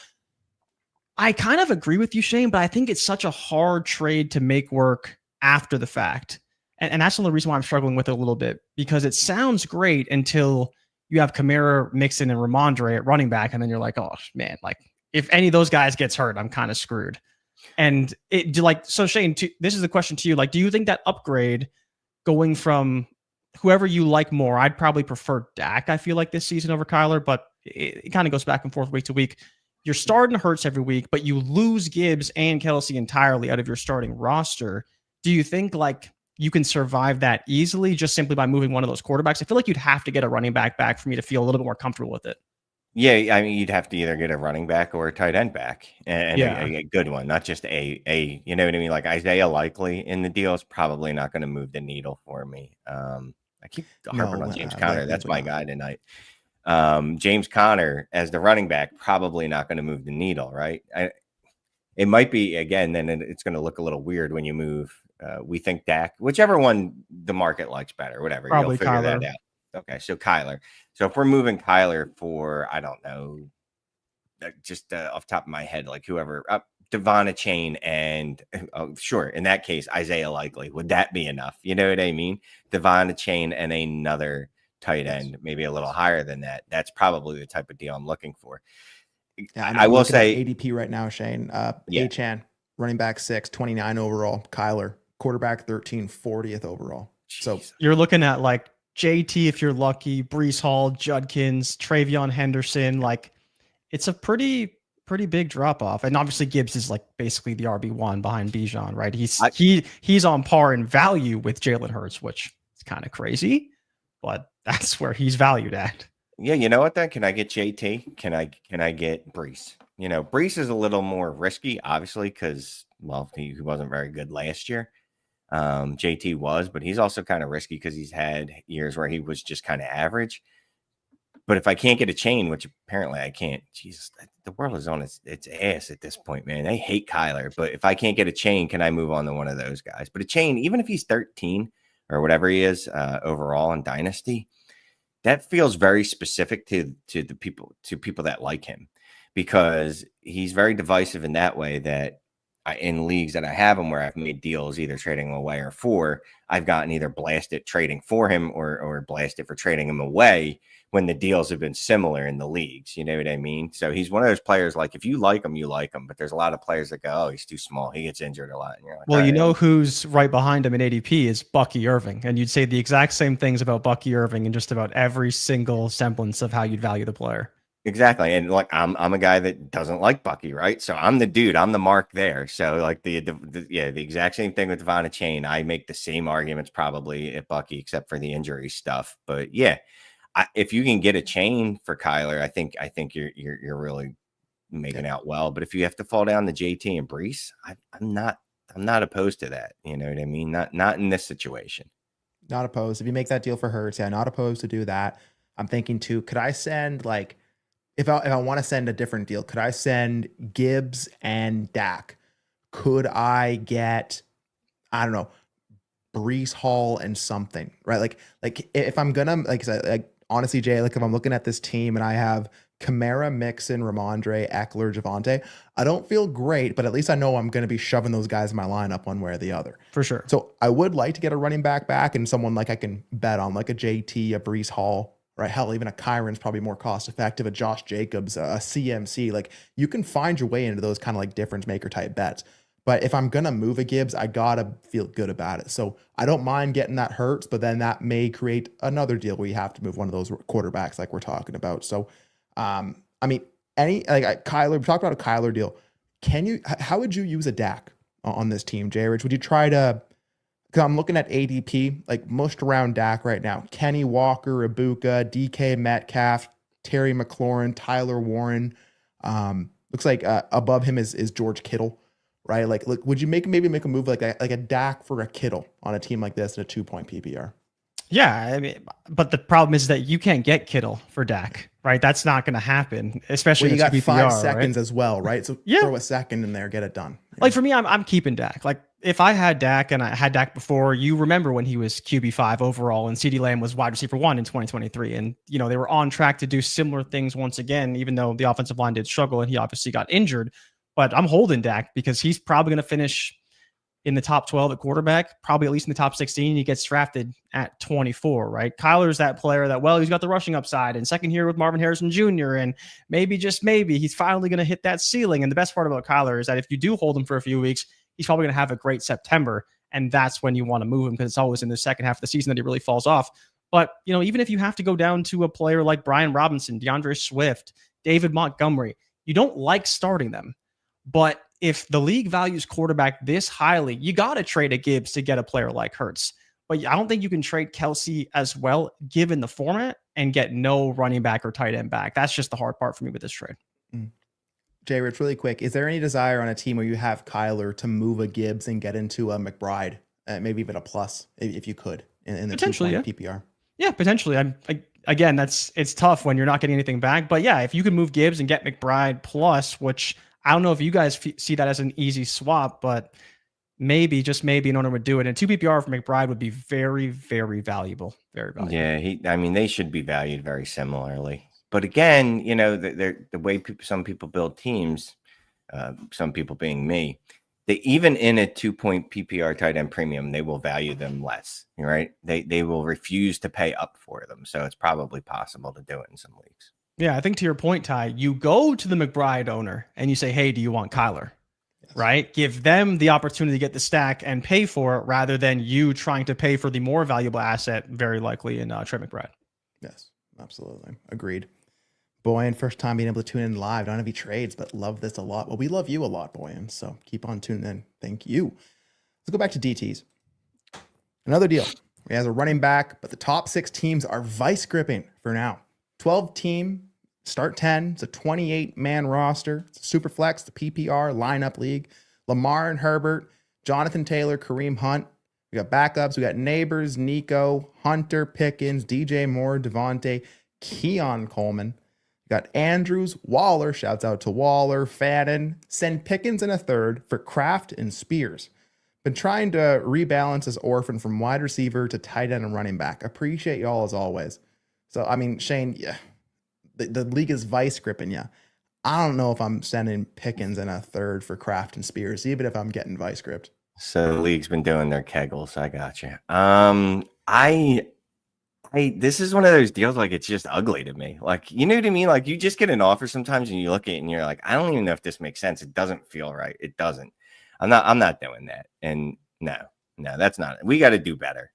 [SPEAKER 2] I kind of agree with you, Shane, but I think it's such a hard trade to make work after the fact. And that's the only reason why I'm struggling with it a little bit, because it sounds great until you have Kamara, Mixon, and Ramondre at running back, and then you're like, oh man, like if any of those guys gets hurt, I'm kind of screwed. And so Shane, this is the question to you. Like, do you think that upgrade going from whoever you like more. I'd probably prefer Dak, I feel like, this season over Kyler, but it kind of goes back and forth week to week. You're starting Hurts every week, but you lose Gibbs and Kelsey entirely out of your starting roster. Do you think like you can survive that easily just simply by moving one of those quarterbacks? I feel like you'd have to get a running back for me to feel a little bit more comfortable with it.
[SPEAKER 3] Yeah, I mean, you'd have to either get a running back or a tight end back, and
[SPEAKER 2] Yeah.
[SPEAKER 3] a good one, not just a you know what I mean? Like Isaiah Likely in the deal is probably not going to move the needle for me. I keep harping on James Conner. That's my guy tonight. James Conner as the running back, probably not going to move the needle, right? It might be, again, then it's going to look a little weird when you move. We think Dak, whichever one the market likes better, whatever.
[SPEAKER 2] Probably
[SPEAKER 3] You'll figure
[SPEAKER 2] Kyler.
[SPEAKER 3] that out. Okay, so Kyler. So if we're moving Kyler for, I don't know, just off the top of my head, like whoever, Devon Chain and, sure, in that case, Isaiah Likely. Would that be enough? You know what I mean? Devon Chain and another tight end, maybe a little higher than that. That's probably the type of deal I'm looking for.
[SPEAKER 1] Yeah,
[SPEAKER 3] I will say
[SPEAKER 1] ADP right now, Shane. Achane, running back 6, 29 overall. Kyler, quarterback 13, 40th overall. So
[SPEAKER 2] you're looking at like JT if you're lucky, Breece Hall, Judkins, Travion Henderson. Like it's a pretty big drop off. And obviously Gibbs is like basically the RB1 behind Bijan, right? He's on par in value with Jalen Hurts, which is kind of crazy, but that's where he's valued at.
[SPEAKER 3] Yeah, you know what then? Can I get JT? Can I get Breece? You know, Breece is a little more risky, obviously, because, well, he wasn't very good last year. JT was, but he's also kind of risky because he's had years where he was just kind of average. But if I can't get a chain, which apparently I can't, Jesus, the world is on its ass at this point, man. They hate Kyler, but if I can't get a chain, can I move on to one of those guys? But a chain, even if he's 13 or whatever he is overall in Dynasty, that feels very specific to the people that like him, because he's very divisive in that way that in leagues that I have him where I've made deals either trading him away or for, I've gotten either blasted trading for him or blasted for trading him away when the deals have been similar in the leagues. You know what I mean? So he's one of those players, like if you like him, you like him, but there's a lot of players that go, oh, he's too small. He gets injured a lot. And you're like,
[SPEAKER 2] well, you know
[SPEAKER 3] right.
[SPEAKER 2] who's right behind him in ADP is Bucky Irving. And you'd say the exact same things about Bucky Irving in just about every single semblance of how you'd value the player.
[SPEAKER 3] Exactly. And like, I'm a guy that doesn't like Bucky, right? So I'm the dude, I'm the mark there. So like the exact same thing with Devon Chain. I make the same arguments probably at Bucky, except for the injury stuff. But yeah, if you can get a chain for Kyler, I think you're really making out well. But if you have to fall down to JT and Breece, I'm not opposed to that. You know what I mean? Not in this situation.
[SPEAKER 1] Not opposed. If you make that deal for Hurts, yeah, not opposed to do that. I'm thinking too, could I send like, if I want to send a different deal, could I send Gibbs and Dak? Could I get, I don't know, Breece Hall and something, right? Like if I'm gonna, like honestly, Jay, like if I'm looking at this team and I have Kamara, Mixon, Ramondre, Eckler, Javonte, I don't feel great, but at least I know I'm going to be shoving those guys in my lineup one way or the other.
[SPEAKER 2] For sure.
[SPEAKER 1] So I would like to get a running back and someone like I can bet on, like a JT, a Breece Hall, right? Hell, even a Kyron's probably more cost effective, a Josh Jacobs, a CMC. Like you can find your way into those kind of like difference maker type bets. But if I'm going to move a Gibbs, I got to feel good about it. So I don't mind getting that Hurts, but then that may create another deal where you have to move one of those quarterbacks like we're talking about. So, I mean, Kyler, we talked about a Kyler deal. How would you use a Dak on this team, JRich? Would you try to, because I'm looking at ADP, like most around Dak right now, Kenny Walker, Ibuka, DK Metcalf, Terry McLaurin, Tyler Warren. Looks like above him is George Kittle, right? Like, look, would you maybe make a move like a Dak for a Kittle on a team like this in a 2-point PPR?
[SPEAKER 2] Yeah, I mean, but the problem is that you can't get Kittle for Dak, right? That's not going to happen, especially
[SPEAKER 1] you got
[SPEAKER 2] PPR,
[SPEAKER 1] 5 seconds
[SPEAKER 2] right?
[SPEAKER 1] as well, right? So
[SPEAKER 2] yeah,
[SPEAKER 1] throw a second in there, get it done. Yeah.
[SPEAKER 2] Like for me, I'm keeping Dak. Like if I had Dak and I had Dak before, you remember when he was QB5 overall and CeeDee Lamb was wide receiver 1 in 2023, and you know they were on track to do similar things once again, even though the offensive line did struggle and he obviously got injured. But I'm holding Dak because he's probably going to finish in the top 12 at quarterback, probably at least in the top 16. He gets drafted at 24, right? Kyler's that player that, well, he's got the rushing upside and second year with Marvin Harrison Jr. And maybe, just maybe, he's finally going to hit that ceiling. And the best part about Kyler is that if you do hold him for a few weeks, he's probably going to have a great September. And that's when you want to move him, because it's always in the second half of the season that he really falls off. But, even if you have to go down to a player like Brian Robinson, DeAndre Swift, David Montgomery, you don't like starting them. But if the league values quarterback this highly, you got to trade a Gibbs to get a player like Hurts. But I don't think you can trade Kelsey as well, given the format, and get no running back or tight end back. That's just the hard part for me with this trade.
[SPEAKER 1] JRich, really quick, is there any desire on a team where you have Kyler to move a Gibbs and get into a McBride, maybe even a plus, if you could, in the
[SPEAKER 2] potentially, yeah.
[SPEAKER 1] PPR?
[SPEAKER 2] Yeah, potentially. Again, it's tough when you're not getting anything back. But yeah, if you could move Gibbs and get McBride plus, which I don't know if you guys see that as an easy swap, but maybe, just maybe, an owner would do it. And 2 PPR for McBride would be very, very valuable. Very valuable.
[SPEAKER 3] Yeah, they should be valued very similarly. But again, the way some people build teams, some people being me, they even in a 2-point PPR tight end premium, they will value them less, right? They will refuse to pay up for them. So it's probably possible to do it in some leagues.
[SPEAKER 2] Yeah, I think to your point, Ty, you go to the McBride owner and you say, hey, do you want Kyler? Yes. Right? Give them the opportunity to get the stack and pay for it, rather than you trying to pay for the more valuable asset, very likely in Trey McBride.
[SPEAKER 1] Yes, absolutely. Agreed. Boyan, first time being able to tune in live. Don't have any trades, but love this a lot. Well, we love you a lot, Boyan, so keep on tuning in. Thank you. Let's go back to DTs. Another deal. He has a running back, but the top 6 teams are vice gripping for now. 12 team, start 10. It's a 28-man roster. It's a Superflex, the PPR lineup league. Lamar and Herbert, Jonathan Taylor, Kareem Hunt. We got backups. We got Neighbors, Nico, Hunter, Pickens, DJ Moore, Devontae, Keon Coleman. We got Andrews, Waller, shouts out to Waller, Fadden, send Pickens in a third for Kraft and Spears. Been trying to rebalance his Orphan from wide receiver to tight end and running back. Appreciate y'all as always. So, Shane, yeah, the league is vice gripping you. I don't know if I'm sending Pickens in a third for Kraft and Spears, even if I'm getting vice gripped.
[SPEAKER 3] So the league's been doing their kegels. I got you. This is one of those deals, like, it's just ugly to me. Like, you know what I mean? Like, you just get an offer sometimes and you look at it and you're like, I don't even know if this makes sense. It doesn't feel right. It doesn't. I'm not doing that. And no, that's not it. We got to do better,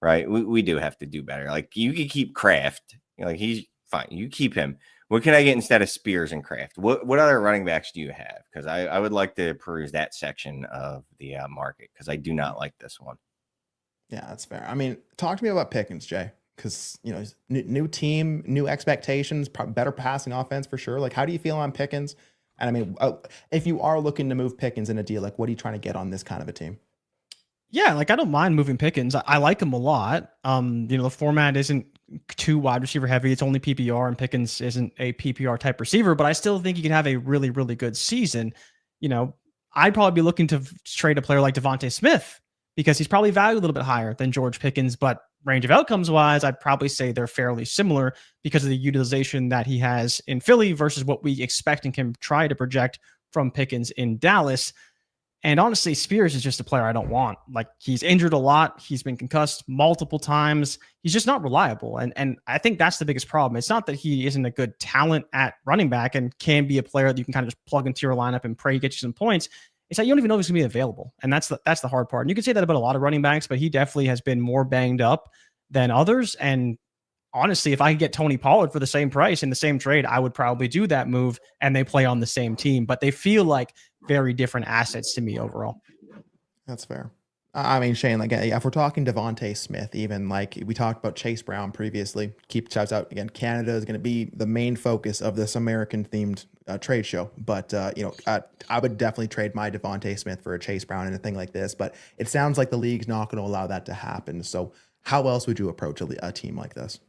[SPEAKER 3] right? We do have to do better. Like, you could keep Kraft. Like, he's fine. You keep him. What can I get instead of Spears and Kraft? What other running backs do you have? Because I would like to peruse that section of the market, because I do not like this one.
[SPEAKER 1] Yeah, that's fair. Talk to me about Pickens, Jay. Because, new team, new expectations, better passing offense for sure. Like, how do you feel on Pickens? And if you are looking to move Pickens in a deal, like, what are you trying to get on this kind of a team?
[SPEAKER 2] Yeah, like, I don't mind moving Pickens. I like him a lot. The format isn't too wide receiver heavy. It's only PPR, and Pickens isn't a PPR type receiver, but I still think he can have a really, really good season. I'd probably be looking to trade a player like Devontae Smith, because he's probably valued a little bit higher than George Pickens, but range of outcomes wise, I'd probably say they're fairly similar because of the utilization that he has in Philly versus what we expect and can try to project from Pickens in Dallas. And honestly, Spears is just a player I don't want. Like, he's injured a lot. He's been concussed multiple times. He's just not reliable. And I think that's the biggest problem. It's not that he isn't a good talent at running back and can be a player that you can kind of just plug into your lineup and pray get you some points. It's that you don't even know if he's going to be available. And that's the hard part. And you can say that about a lot of running backs, but he definitely has been more banged up than others. And honestly, if I could get Tony Pollard for the same price in the same trade, I would probably do that move, and they play on the same team. But they feel like very different assets to me overall.
[SPEAKER 1] That's fair. Shane, like, if we're talking Devontae Smith, even like we talked about Chase Brown previously, keep shouts out again. Canada is going to be the main focus of this American themed trade show. But, I would definitely trade my Devontae Smith for a Chase Brown and a thing like this. But it sounds like the league's not going to allow that to happen. So how else would you approach a team like this?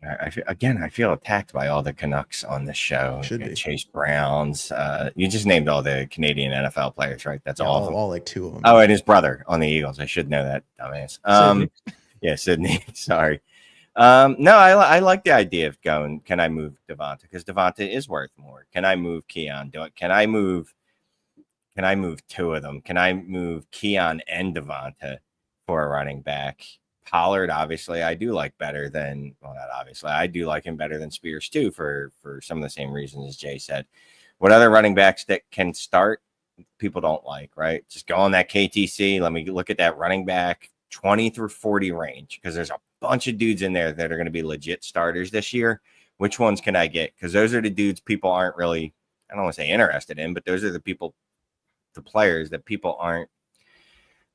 [SPEAKER 3] I feel attacked by all the Canucks on this show.
[SPEAKER 1] Should be.
[SPEAKER 3] Chase Browns. You just named all the Canadian NFL players, right? That's all of them.
[SPEAKER 1] All like 2 of them.
[SPEAKER 3] Oh, and his brother on the Eagles. I should know that, dumbass. Yeah, Sydney. Sorry. No, I like the idea of going, can I move Devonta? Because Devonta is worth more. Can I move Keon? Can I move 2 of them? Can I move Keon and Devonta for a running back? Pollard, obviously, I do like better than, well, not obviously, I do like him better than Spears too, for some of the same reasons as Jay said. What other running backs that can start people don't like, right? Just go on that KTC. Let me look at that running back 20 through 40 range, because there's a bunch of dudes in there that are going to be legit starters this year. Which ones can I get? Because those are the dudes people aren't really, I don't want to say interested in, but those are the players that people aren't,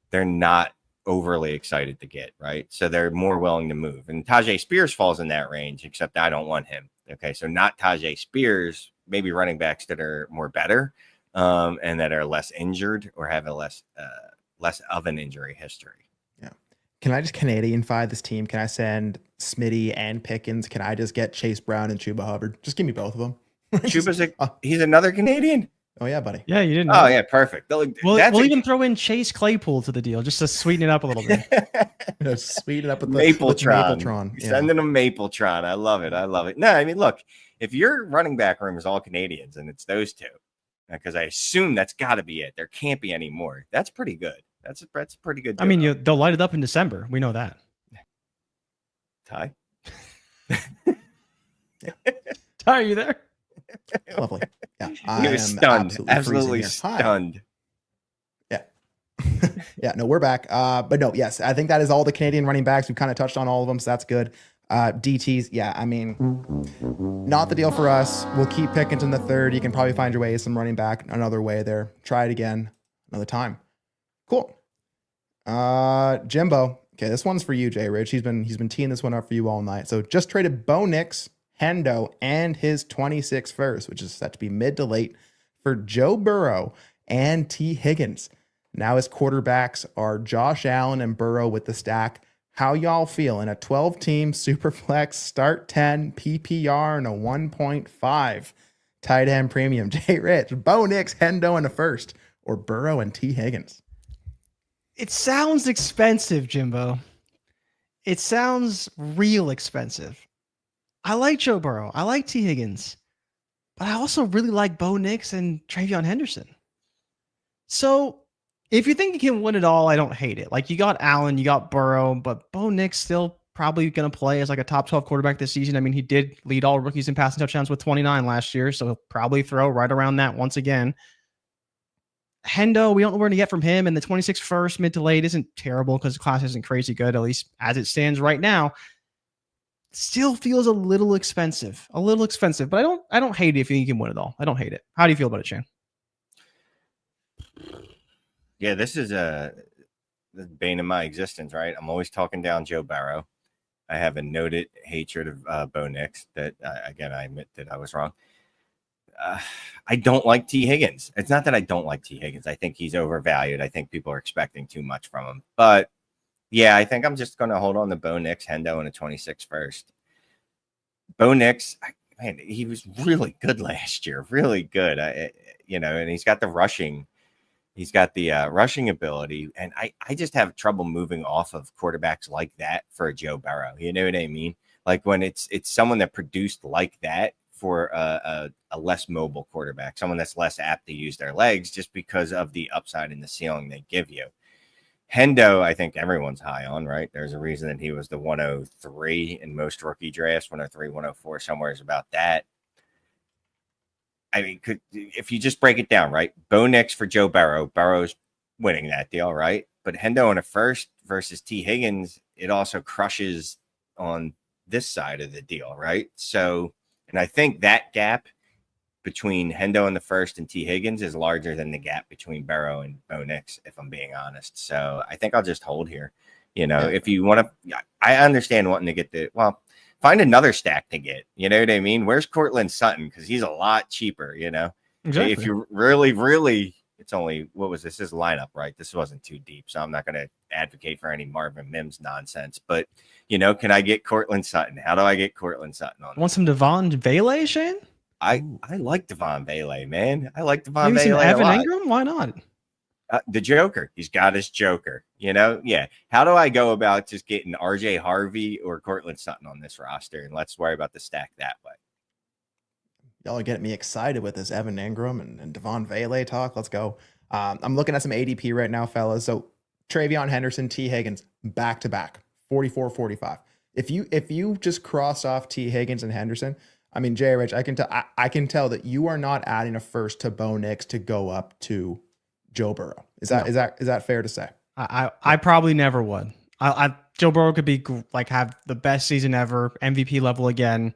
[SPEAKER 3] they're not overly excited to get, right? So they're more willing to move. And Tajay Spears falls in that range, except I don't want him. Okay, so not Tajay Spears, maybe running backs that are more better and that are less injured or have a less of an injury history.
[SPEAKER 1] Yeah. Can I just Canadian-fy this team? Can I send Smitty and Pickens? Can I just get Chase Brown and Chuba Hubbard? Just give me both of them.
[SPEAKER 3] Chuba's he's another Canadian?
[SPEAKER 1] Oh, yeah, buddy.
[SPEAKER 2] Yeah, you didn't
[SPEAKER 3] know. Oh,
[SPEAKER 2] that.
[SPEAKER 3] yeah, perfect.
[SPEAKER 2] We'll even throw in Chase Claypool to the deal just to sweeten it up a little bit.
[SPEAKER 1] Sweeten it up with the
[SPEAKER 3] Mapletron.
[SPEAKER 1] Yeah.
[SPEAKER 3] Sending them Mapletron. I love it. I love it. No, I mean, look, if your running back room is all Canadians and it's those two, because I assume that's got to be it. There can't be any more. That's pretty good. That's a pretty good deal.
[SPEAKER 2] I mean, they'll light it up in December. We know that.
[SPEAKER 3] Ty?
[SPEAKER 2] Ty, are you there?
[SPEAKER 1] Lovely. Yeah,
[SPEAKER 3] I am stunned. Absolutely stunned.
[SPEAKER 1] Yeah. Yeah, no, we're back. But no, yes, I think that is all the Canadian running backs. We've kind of touched on all of them, so that's good. DTs, yeah, I mean, not the deal for us. We'll keep Pickens in the third. You can probably find your way some running back another way there. Try it again another time. Cool. Jimbo. Okay, this one's for you, JRich. He's been teeing this one up for you all night. So just traded Bo Nix, Hendo, and his 26 first, which is set to be mid to late, for Joe Burrow and T. Higgins. Now his quarterbacks are Josh Allen and Burrow with the stack. How y'all feel in a 12-team Superflex start 10 PPR and a 1.5 tight end premium? JRich, Bo Nix, Hendo in the first, or Burrow and T. Higgins?
[SPEAKER 2] It sounds expensive, Jimbo. It sounds real expensive. I like Joe Burrow. I like T. Higgins. But I also really like Bo Nix and Travion Henderson. So if you think you can win it all, I don't hate it. Like, you got Allen, you got Burrow, but Bo Nix still probably going to play as like a top 12 quarterback this season. I mean, he did lead all rookies in passing touchdowns with 29 last year, so he'll probably throw right around that once again. Hendo, we don't know where to get from him, and the 26 first mid to late isn't terrible because the class isn't crazy good, at least as it stands right now. Still feels a little expensive, but I don't hate it if you can win it all. I don't hate it. How do you feel about it, Shane?
[SPEAKER 3] Yeah, this is the bane of my existence, right? I'm always talking down Joe Burrow. I have a noted hatred of Bo Nix that, again, I admit that I was wrong. I don't like T. Higgins. It's not that I don't like T. Higgins. I think he's overvalued. I think people are expecting too much from him. But, yeah, I think I'm just going to hold on to Bo Nix, Hendo, and a 26 first. Bo Nix, man, he was really good last year. Really good. And he's got the rushing. He's got the rushing ability. And I just have trouble moving off of quarterbacks like that for a Joe Burrow. You know what I mean? Like, when it's someone that produced like that for a less mobile quarterback, someone that's less apt to use their legs just because of the upside and the ceiling they give you. Hendo, I think everyone's high on, right? There's a reason that he was the 103 in most rookie drafts, 103, 104, somewhere is about that. I mean, if you just break it down, right? Bo Nix for Joe Burrow. Burrow's winning that deal, right? But Hendo in a first versus T. Higgins, it also crushes on this side of the deal, right? So, and I think that gap between Hendo in the first and T. Higgins is larger than the gap between Burrow and Bo Nix, if I'm being honest. So I think I'll just hold here. If you want to, I understand wanting to get find another stack to get. You know what I mean? Where's Cortland Sutton? Because he's a lot cheaper, Exactly. If you really, it's only, what was this? This is lineup, right? This wasn't too deep, so I'm not going to advocate for any Marvin Mims nonsense. But, can I get Cortland Sutton? How do I get Cortland Sutton on?
[SPEAKER 2] Want some Devon Vele, Shane?
[SPEAKER 3] I like Devon Vele, man. I like Devon
[SPEAKER 2] Maybe
[SPEAKER 3] Vele.
[SPEAKER 2] Some Evan Ingram? Why not?
[SPEAKER 3] The Joker. He's got his Joker. Yeah. How do I go about just getting RJ Harvey or Cortland Sutton on this roster? And let's worry about the stack that way.
[SPEAKER 1] Y'all are getting me excited with this Evan Ingram and Devon Vele talk. Let's go. I'm looking at some ADP right now, fellas. So Travion Henderson, T. Higgins, back to back, 44, 45. If you just cross off T. Higgins and Henderson, I mean, JRich, I can tell that you are not adding a first to Bo Nix to go up to Joe Burrow. Is that fair to say?
[SPEAKER 2] I probably never would. Joe Burrow could be like have the best season ever, MVP level again,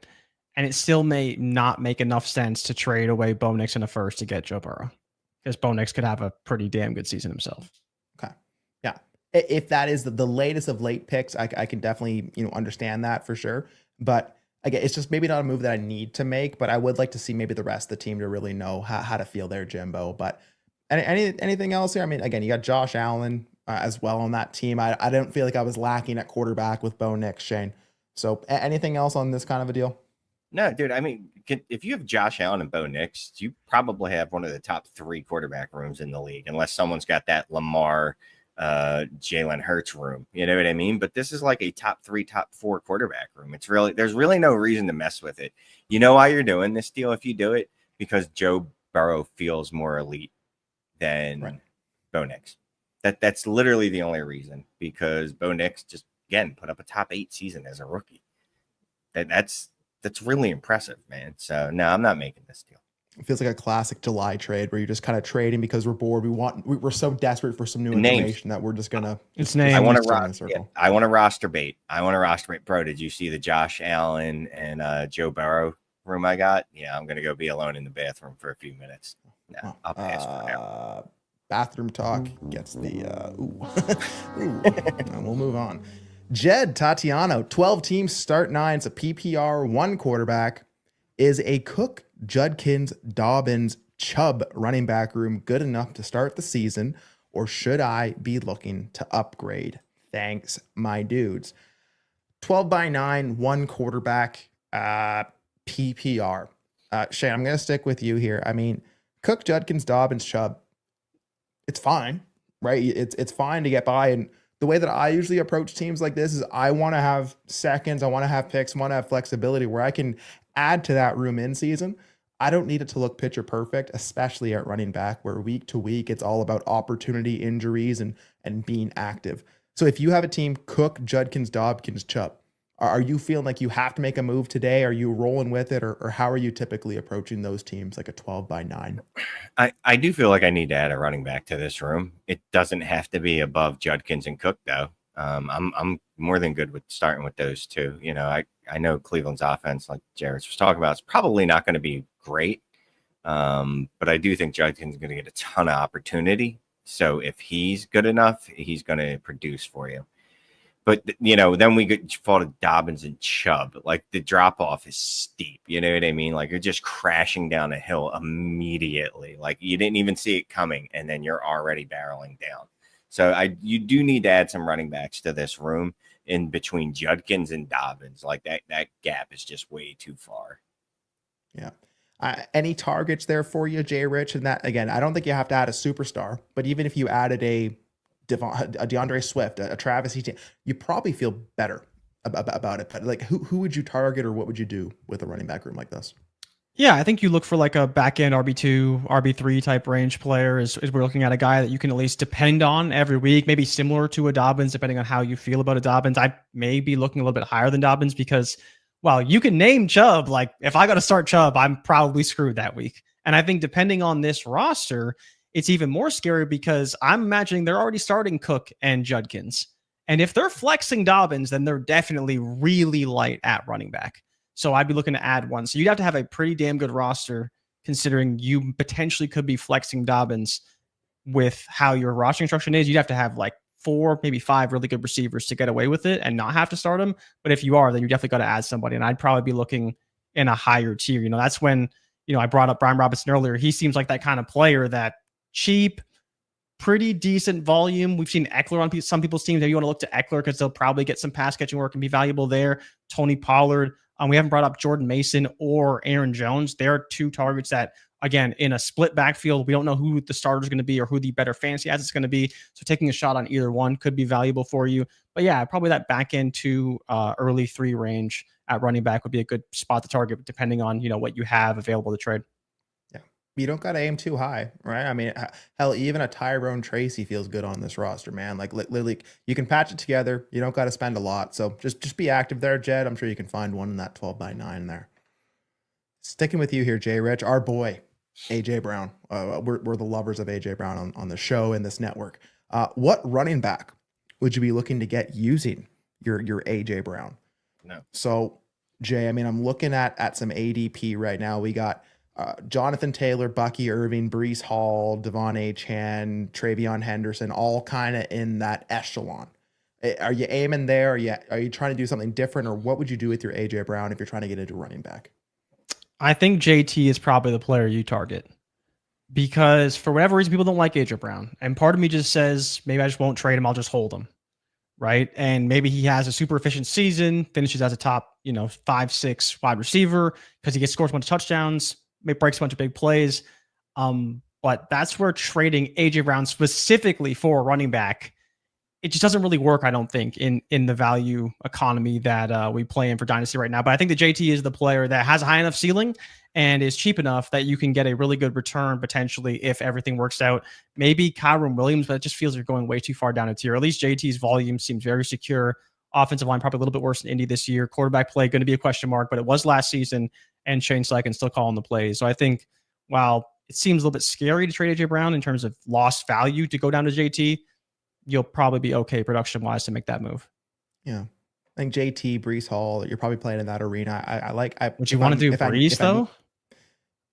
[SPEAKER 2] and it still may not make enough sense to trade away Bo Nix in a first to get Joe Burrow, because Bo Nix could have a pretty damn good season himself.
[SPEAKER 1] Okay, yeah. If that is the latest of late picks, I can definitely understand that for sure. But again, it's just maybe not a move that I need to make, but I would like to see maybe the rest of the team to really know how to feel their Jimbo. But anything else here? I mean, again, you got Josh Allen as well on that team. I don't feel like I was lacking at quarterback with Bo Nix, Shane. So anything else on this kind of a deal?
[SPEAKER 3] No, dude. I mean, if you have Josh Allen and Bo Nix, you probably have one of the top 3 quarterback rooms in the league, unless someone's got that Lamar, Jalen Hurts room. You know what I mean? But this is like a top 3, top 4 quarterback room. There's really no reason to mess with it. You know why you're doing this deal if you do it? Because Joe Burrow feels more elite than Bo Nix. That's literally the only reason, because Bo Nix just, again, put up a top 8 season as a rookie. That's really impressive, man. So no, I'm not making this deal.
[SPEAKER 1] It feels like a classic July trade where you're just kind of trading because we're bored. We're so desperate for some new information that we're just gonna.
[SPEAKER 2] It's names.
[SPEAKER 3] I want to roster bait. Bro, did you see the Josh Allen and Joe Burrow room I got? Yeah, I'm gonna go be alone in the bathroom for a few minutes. No, I'll pass for now.
[SPEAKER 1] Bathroom talk gets the and we'll move on. Jed Tatiano, 12 teams, start 9. It's a PPR, 1 quarterback. Is a Cook, Judkins, Dobbins, Chubb running back room good enough to start the season, or should I be looking to upgrade? Thanks, my dudes. 12x9, 1 quarterback, PPR. Shane, I'm going to stick with you here. I mean, Cook, Judkins, Dobbins, Chubb, it's fine, right? It's fine to get by. And the way that I usually approach teams like this is I want to have seconds, I want to have picks, I want to have flexibility where I can add to that room in season. I don't need it to look picture perfect, especially at running back, where week to week it's all about opportunity, injuries, and being active. So if you have a team, Cook, Judkins, Dobbins, Chubb, are you feeling like you have to make a move today? Are you rolling with it? Or how are you typically approaching those teams, like a 12x9?
[SPEAKER 3] I do feel like I need to add a running back to this room. It doesn't have to be above Judkins and Cook, though. I'm more than good with starting with those two. You know, I know Cleveland's offense, like JRich was talking about, is probably not going to be great. But I do think Judkins is going to get a ton of opportunity. So if he's good enough, he's going to produce for you. But, you know, then we fall to Dobbins and Chubb. Like, the drop-off is steep. You know what I mean? Like, you're just crashing down a hill immediately. Like, you didn't even see it coming, and then you're already barreling down. So you do need to add some running backs to this room in between Judkins and Dobbins. Like, that gap is just way too far.
[SPEAKER 1] Yeah. Any targets there for you, JRich? And that, again, I don't think you have to add a superstar, but even if you added a DeAndre Swift, a Travis Etienne, you probably feel better about it. But like, who would you target, or what would you do with a running back room like this?
[SPEAKER 2] Yeah, I think you look for like a back end RB2, RB3 type range player. Is we're looking at a guy that you can at least depend on every week, maybe similar to a Dobbins, depending on how you feel about a Dobbins. I may be looking a little bit higher than Dobbins because, well, you can name Chubb. Like, if I got to start Chubb, I'm probably screwed that week. And I think depending on this roster, it's even more scary because I'm imagining they're already starting Cook and Judkins. And if they're flexing Dobbins, then they're definitely really light at running back. So I'd be looking to add one. So you'd have to have a pretty damn good roster considering you potentially could be flexing Dobbins with how your roster construction is. You'd have to have like 4, maybe 5 really good receivers to get away with it and not have to start them. But if you are, then you definitely got to add somebody. And I'd probably be looking in a higher tier. You know, that's when, you know, I brought up Brian Robinson earlier. He seems like that kind of player that cheap, pretty decent volume. We've seen Eckler on some people's teams. If you want to look to Eckler, because they'll probably get some pass catching work and be valuable there. Tony Pollard. We haven't brought up Jordan Mason or Aaron Jones. They're 2 targets that, again, in a split backfield, we don't know who the starter is going to be or who the better fantasy asset is going to be. So taking a shot on either one could be valuable for you. But yeah, probably that back end to early 3 range at running back would be a good spot to target, depending on, you know, what you have available to trade.
[SPEAKER 1] You don't got to aim too high, right? I mean, hell, even a Tyrone Tracy feels good on this roster, man. Like, literally, you can patch it together. You don't got to spend a lot. So just be active there, Jed. I'm sure you can find one in that 12x9 there. Sticking with you here, JRich, our boy, AJ Brown. We're the lovers of AJ Brown on the show and this network. What running back would you be looking to get using your AJ Brown?
[SPEAKER 3] No.
[SPEAKER 1] So, Jay, I mean, I'm looking at some ADP right now. We got Jonathan Taylor, Bucky Irving, Brees Hall, Devon Chan, Travion Henderson, all kind of in that echelon. Are you aiming there? Are you trying to do something different, or what would you do with your AJ Brown if you're trying to get into running back?
[SPEAKER 2] I think JT is probably the player you target because for whatever reason, people don't like AJ Brown. And part of me just says, maybe I just won't trade him. I'll just hold him. Right. And maybe he has a super efficient season, finishes as a top, 5-6 wide receiver because he scores a bunch of touchdowns, breaks a bunch of big plays. But that's where trading AJ Brown specifically for a running back, it just doesn't really work, I don't think, in the value economy that we play in for Dynasty right now. But I think that JT is the player that has a high enough ceiling and is cheap enough that you can get a really good return potentially if everything works out. Maybe Kyron Williams, but it just feels you're going way too far down a tier. At least JT's volume seems very secure. Offensive line probably a little bit worse than Indy this year. Quarterback play going to be a question mark, but it was last season, and Shane Steichen still calling the plays. So I think while it seems a little bit scary to trade AJ Brown in terms of lost value to go down to JT, you'll probably be okay production-wise to make that move.
[SPEAKER 1] Yeah. I think JT, Brees Hall, you're probably playing in that arena.
[SPEAKER 2] Would you want to do Brees, though?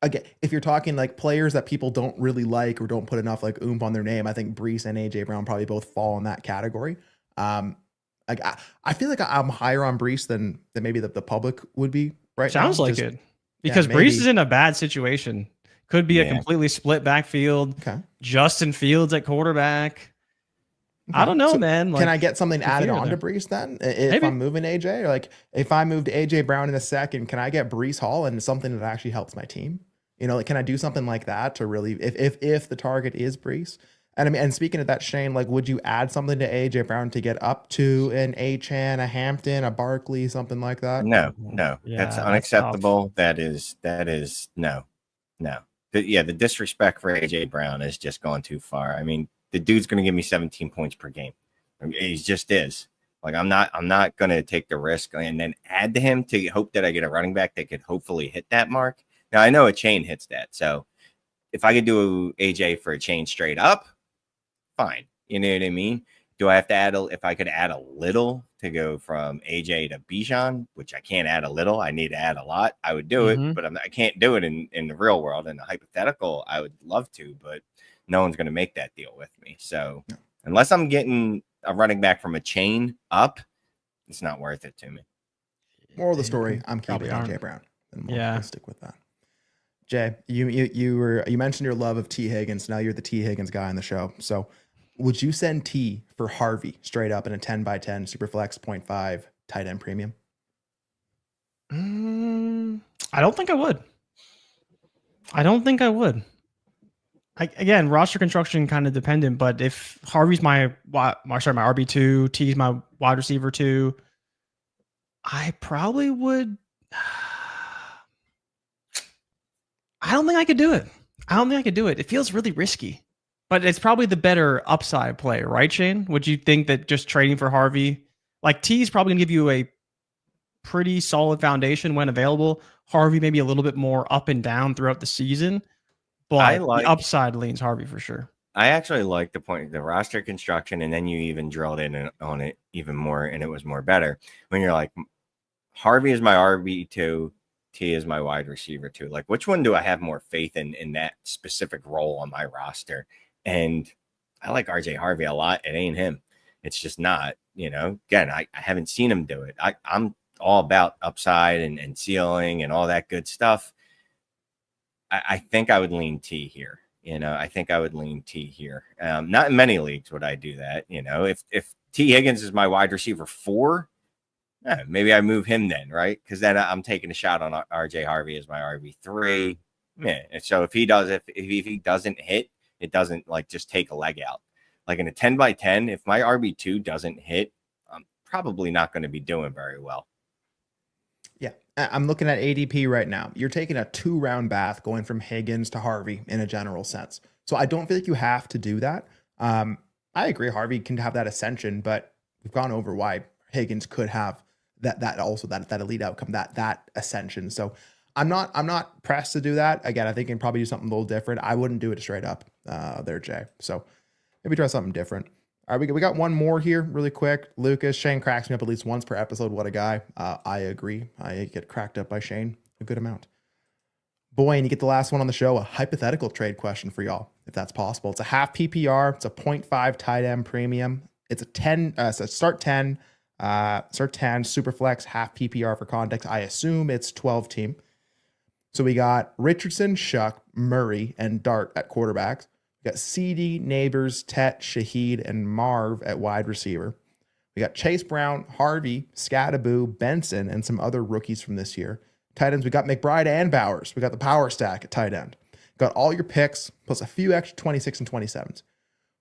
[SPEAKER 1] Again, if you're talking like players that people don't really like or don't put enough like oomph on their name, I think Brees and AJ Brown probably both fall in that category. I feel like I'm higher on Brees than maybe the public would be right now.
[SPEAKER 2] Sounds like it. Because Brees is in a bad situation. Could be a completely split backfield.
[SPEAKER 1] Okay.
[SPEAKER 2] Justin Fields at quarterback. I don't know, man.
[SPEAKER 1] Can I get something added on to Brees then? If I'm moving AJ, or like if I moved AJ Brown in a second, can I get Brees Hall and something that actually helps my team? Can I do something like that to really, if the target is Brees? And I mean, and speaking of that, Shane, like, would you add something to AJ Brown to get up to an Achan, a Hampton, a Barkley, something like that?
[SPEAKER 3] No, that's unacceptable. That is no. The disrespect for AJ Brown is just gone too far. I mean, the dude's going to give me 17 points per game. He just is. Like, I'm not going to take the risk and then add to him to hope that I get a running back that could hopefully hit that mark. Now, I know a chain hits that. So if I could do AJ for a chain straight up, fine. You know what I mean? Do I have to if I could add a little to go from AJ to Bijan, which I can't add a little, I need to add a lot, I would do it, but I can't do it in the real world. In the hypothetical, I would love to, but no one's going to make that deal with me. So unless I'm getting a running back from a chain up, it's not worth it to me.
[SPEAKER 1] Moral of the story, I'm keeping AJ Brown. And we'll stick with that. Jay, you mentioned your love of T. Higgins. Now you're the T. Higgins guy on the show. So would you send T for Harvey straight up in a 10x10 Superflex 0.5 tight end premium?
[SPEAKER 2] I don't think I would. Again, roster construction kind of dependent, but if Harvey's my RB2, T's my wide receiver 2, I probably would. I don't think I could do it. It feels really risky, but it's probably the better upside play, right, Shane? Would you think that just trading for Harvey, like T is probably going to give you a pretty solid foundation when available. Harvey maybe a little bit more up and down throughout the season, but the upside leans Harvey for sure.
[SPEAKER 3] I actually like the roster construction, and then you even drilled in on it even more, and it was more better when you're like, Harvey is my RB2. T is my wide receiver too. Like, which one do I have more faith in that specific role on my roster? And I like RJ Harvey a lot. It ain't him. It's just not, again, I haven't seen him do it. I'm all about upside and ceiling and all that good stuff. I think I would lean T here. Not in many leagues would I do that. If T Higgins is my wide receiver 4, maybe I move him then, right? Because then I'm taking a shot on RJ Harvey as my RB3. And so if he doesn't hit, it doesn't like just take a leg out. Like in a 10x10, if my RB2 doesn't hit, I'm probably not going to be doing very well.
[SPEAKER 1] Yeah, I'm looking at ADP right now. You're taking a 2-round bath going from Higgins to Harvey in a general sense. So I don't feel like you have to do that. I agree, Harvey can have that ascension, but we've gone over why Higgins could have that elite outcome, that ascension. So I'm not pressed to do that. Again, I think you can probably do something a little different. I wouldn't do it straight up there, Jay. So maybe try something different. All right, we got one more here really quick. Lucas, Shane cracks me up at least once per episode. What a guy. I agree. I get cracked up by Shane a good amount. Boy, and you get the last one on the show, a hypothetical trade question for y'all, if that's possible. It's a half PPR. It's a 0.5 tight end premium. It's a 10, it's a start 10, Superflex, half PPR for context. I assume it's 12 team. So we got Richardson, Shuck, Murray, and Dart at quarterbacks. We got CD, Neighbors, Tet, Shaheed, and Marv at wide receiver. We got Chase Brown, Harvey, Scattaboo, Benson, and some other rookies from this year. Tight ends, we got McBride and Bowers. We got the power stack at tight end. Got all your picks, plus a few extra 26 and 27s.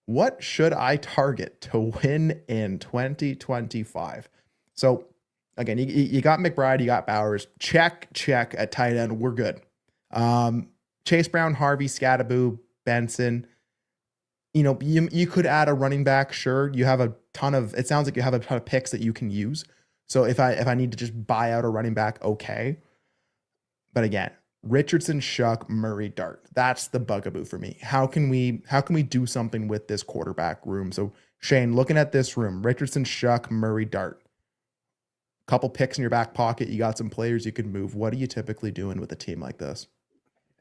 [SPEAKER 1] What should I target to win in 2025? So, again, you got McBride, you got Bowers. Check at tight end. We're good. Chase Brown, Harvey, Scattaboo, Benson. You could add a running back, sure. You have a ton of, it sounds like you have a ton of picks that you can use. So if I need to just buy out a running back, okay. But again, Richardson, Shuck, Murray, Dart. That's the bugaboo for me. How can we do something with this quarterback room? So Shane, looking at this room, Richardson, Shuck, Murray, Dart. Couple picks in your back pocket. You got some players you can move. What are you typically doing with a team like this?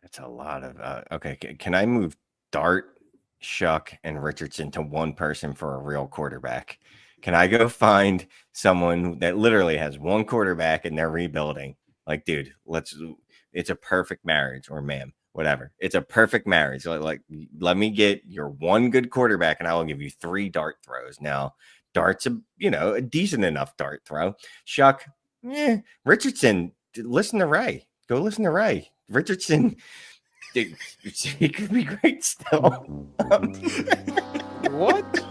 [SPEAKER 3] It's a lot of okay. Can I move Dart, Shuck, and Richardson to one person for a real quarterback? Can I go find someone that literally has one quarterback and they're rebuilding? Like, dude, it's a perfect marriage, or ma'am, whatever. It's a perfect marriage. Like, let me get your one good quarterback and I will give you 3 dart throws. Now, Dart's a decent enough dart throw. Shuck, Richardson, listen to Ray. Go listen to Ray. Richardson, dude, he could be great still.
[SPEAKER 2] What?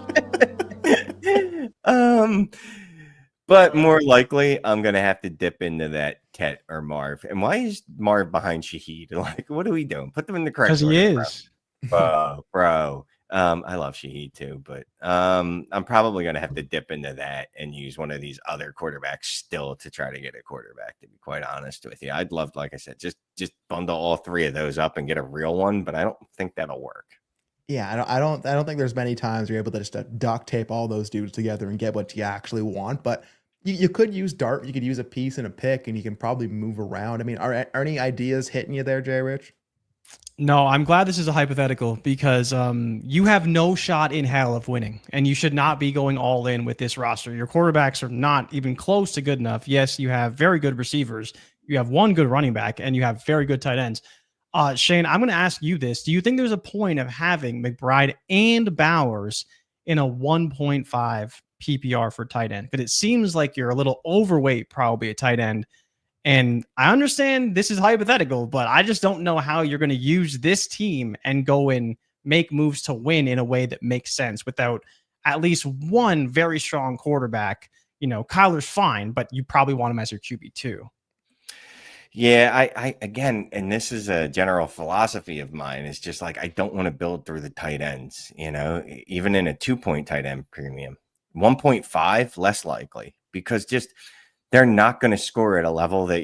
[SPEAKER 3] But more likely, I'm gonna have to dip into that Tet or Marv. And why is Marv behind Shaheed? Like, what are we doing? Put them in the correct
[SPEAKER 2] Because he
[SPEAKER 3] order,
[SPEAKER 2] is.
[SPEAKER 3] bro. I love Shaheed too, but I'm probably gonna have to dip into that and use one of these other quarterbacks still to try to get a quarterback. To be quite honest with you, I'd love, like I said, just bundle all 3 of those up and get a real one. But I don't think that'll work.
[SPEAKER 1] Yeah, I don't think there's many times you're able to just duct tape all those dudes together and get what you actually want. But you could use Dart. You could use a piece and a pick, and you can probably move around. I mean, are any ideas hitting you there, JRich?
[SPEAKER 2] No, I'm glad this is a hypothetical because you have no shot in hell of winning, and you should not be going all in with this roster. Your quarterbacks are not even close to good enough. Yes, you have very good receivers. You have one good running back, and you have very good tight ends. Shane, I'm going to ask you this. Do you think there's a point of having McBride and Bowers in a 1.5 PPR for tight end? Because it seems like you're a little overweight probably at tight end. And I understand this is hypothetical, but I just don't know how you're going to use this team and go and make moves to win in a way that makes sense without at least one very strong quarterback. Kyler's fine, but you probably want him as your QB too.
[SPEAKER 3] Yeah, I again, and this is a general philosophy of mine, is just like, I don't want to build through the tight ends, even in a 2-point tight end premium. 1.5, less likely, because just they're not going to score at a level that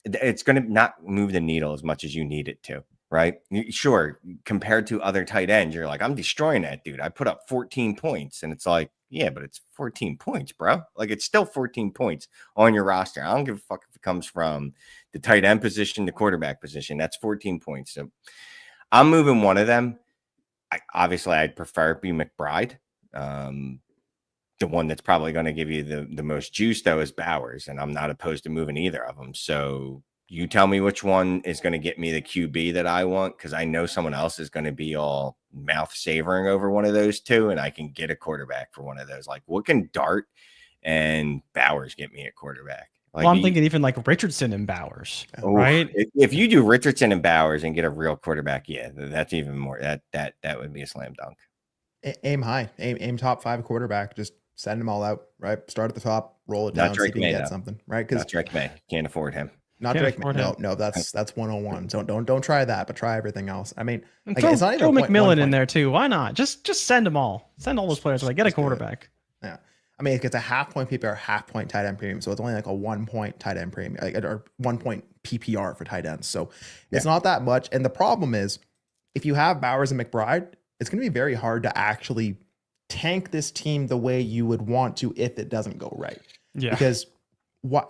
[SPEAKER 3] it's going to not move the needle as much as you need it to, right? Sure, compared to other tight ends, you're like, I'm destroying that dude. I put up 14 points, and it's like, yeah, but it's 14 points, bro. Like, it's still 14 points on your roster. I don't give a fuck if it comes from the tight end position, the quarterback position. That's 14 points. So I'm moving one of them. Obviously, I'd prefer it be McBride. The one that's probably going to give you the most juice, though, is Bowers, and I'm not opposed to moving either of them. So you tell me which one is going to get me the QB that I want, because I know someone else is going to be all mouth savoring over one of those two, and I can get a quarterback for one of those. Like, what can Dart and Bowers get me at quarterback? Like,
[SPEAKER 2] I'm thinking even like Richardson and Bowers, right?
[SPEAKER 3] If you do Richardson and Bowers and get a real quarterback, yeah, that's even more. That would be a slam dunk.
[SPEAKER 1] Aim high, aim top 5 quarterback. Just send them all out, right? Start at the top, roll it down, see if you can get something, right? Because
[SPEAKER 3] Drake May can't afford him.
[SPEAKER 1] Not Drake May. No, that's 101. Don't try that, but try everything else. I mean,
[SPEAKER 2] it's not even McMillan in there too. Why not? Just send them all. Send all those players away. Get a quarterback.
[SPEAKER 1] Yeah. I mean, it's a half point PPR, half point tight end premium. So it's only like a 1 point tight end premium, or 1 point PPR for tight ends. So it's not that much. And the problem is, if you have Bowers and McBride, it's going to be very hard to actually tank this team the way you would want to if it doesn't go right.
[SPEAKER 2] Yeah.
[SPEAKER 1] Because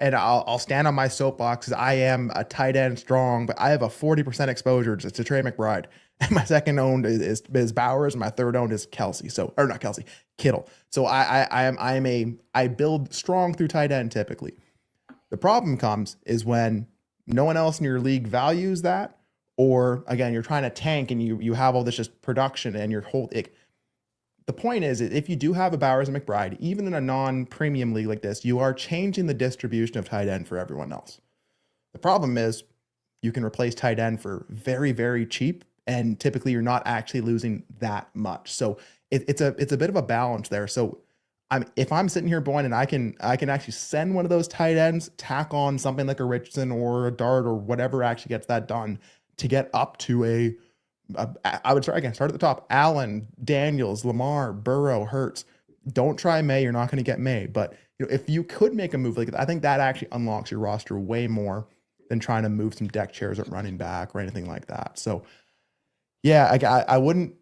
[SPEAKER 1] and I'll stand on my soapbox because I am a tight end strong, but I have a 40% exposure to Trey McBride. And my second owned is Bowers, and my third owned is Kelsey. So, or not Kelsey, Kittle. So I build strong through tight end typically. The problem comes is when no one else in your league values that, or again, you're trying to tank and you have all this just production and your whole. The point is, if you do have a Bowers and McBride, even in a non-premium league like this, you are changing the distribution of tight end for everyone else. The problem is you can replace tight end for very, very cheap, and typically you're not actually losing that much. So it's a bit of a balance there. So if I'm sitting here, Boyne, and I can actually send one of those tight ends, tack on something like a Richardson or a Dart or whatever actually gets that done to get up to I would start at the top. Allen, Daniels, Lamar, Burrow, Hurts. Don't try May. You're not going to get May. But if you could make a move like that, I think that actually unlocks your roster way more than trying to move some deck chairs at running back or anything like that. So, yeah, I wouldn't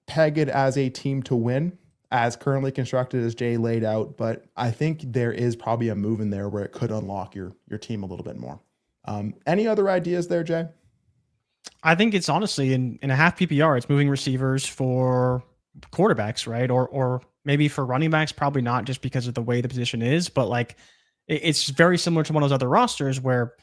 [SPEAKER 1] peg it as a team to win as currently constructed as Jay laid out. But I think there is probably a move in there where it could unlock your team a little bit more. Any other ideas there, Jay?
[SPEAKER 2] I think it's honestly in a half PPR, it's moving receivers for quarterbacks, right? Or maybe for running backs, probably not just because of the way the position is, but like it's very similar to one of those other rosters where,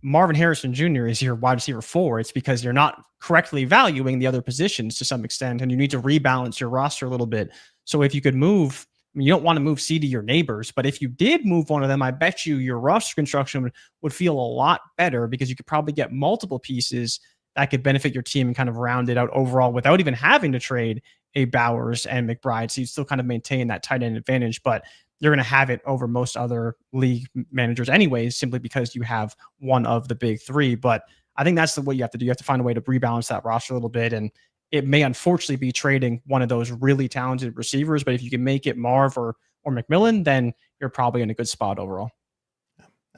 [SPEAKER 2] Marvin Harrison Jr. is your wide receiver 4. It's because you're not correctly valuing the other positions to some extent, and you need to rebalance your roster a little bit. So if you could move, you don't want to move C to your neighbors, but if you did move one of them, I bet you your roster construction would feel a lot better because you could probably get multiple pieces that could benefit your team and kind of round it out overall without even having to trade a Bowers and McBride. So you still kind of maintain that tight end advantage, but you're going to have it over most other league managers anyways, simply because you have one of the big 3. But I think that's the way you have to do. You have to find a way to rebalance that roster a little bit. And it may unfortunately be trading one of those really talented receivers, but if you can make it Marv or McMillan, then you're probably in a good spot overall.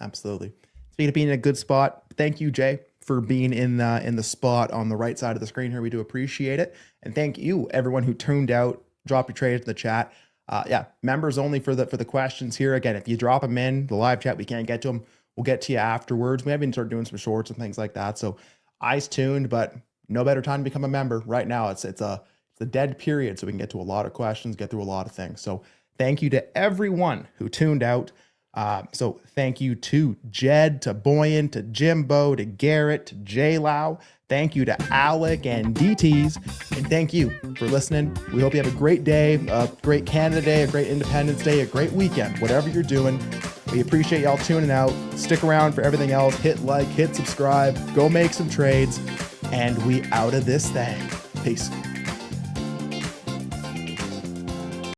[SPEAKER 1] Absolutely. Speaking of being in a good spot, thank you, Jay, for being in the spot on the right side of the screen here. We do appreciate it. And thank you, everyone who tuned out, drop your trades in the chat. Members only for the questions here. Again, if you drop them in the live chat, we can't get to them. We'll get to you afterwards. We haven't started doing some shorts and things like that. So eyes tuned, but no better time to become a member right now. It's a dead period, so we can get to a lot of questions, get through a lot of things. So thank you to everyone who tuned out. So thank you to Jed, to Boyan, to Jimbo, to Garrett, to J Lau. Thank you to Alec and DTs. And thank you for listening. We hope you have a great day, a great Canada Day, a great Independence Day, a great weekend, whatever you're doing. We appreciate y'all tuning out. Stick around for everything else. Hit like, hit subscribe, go make some trades, and we out of this thing. Peace.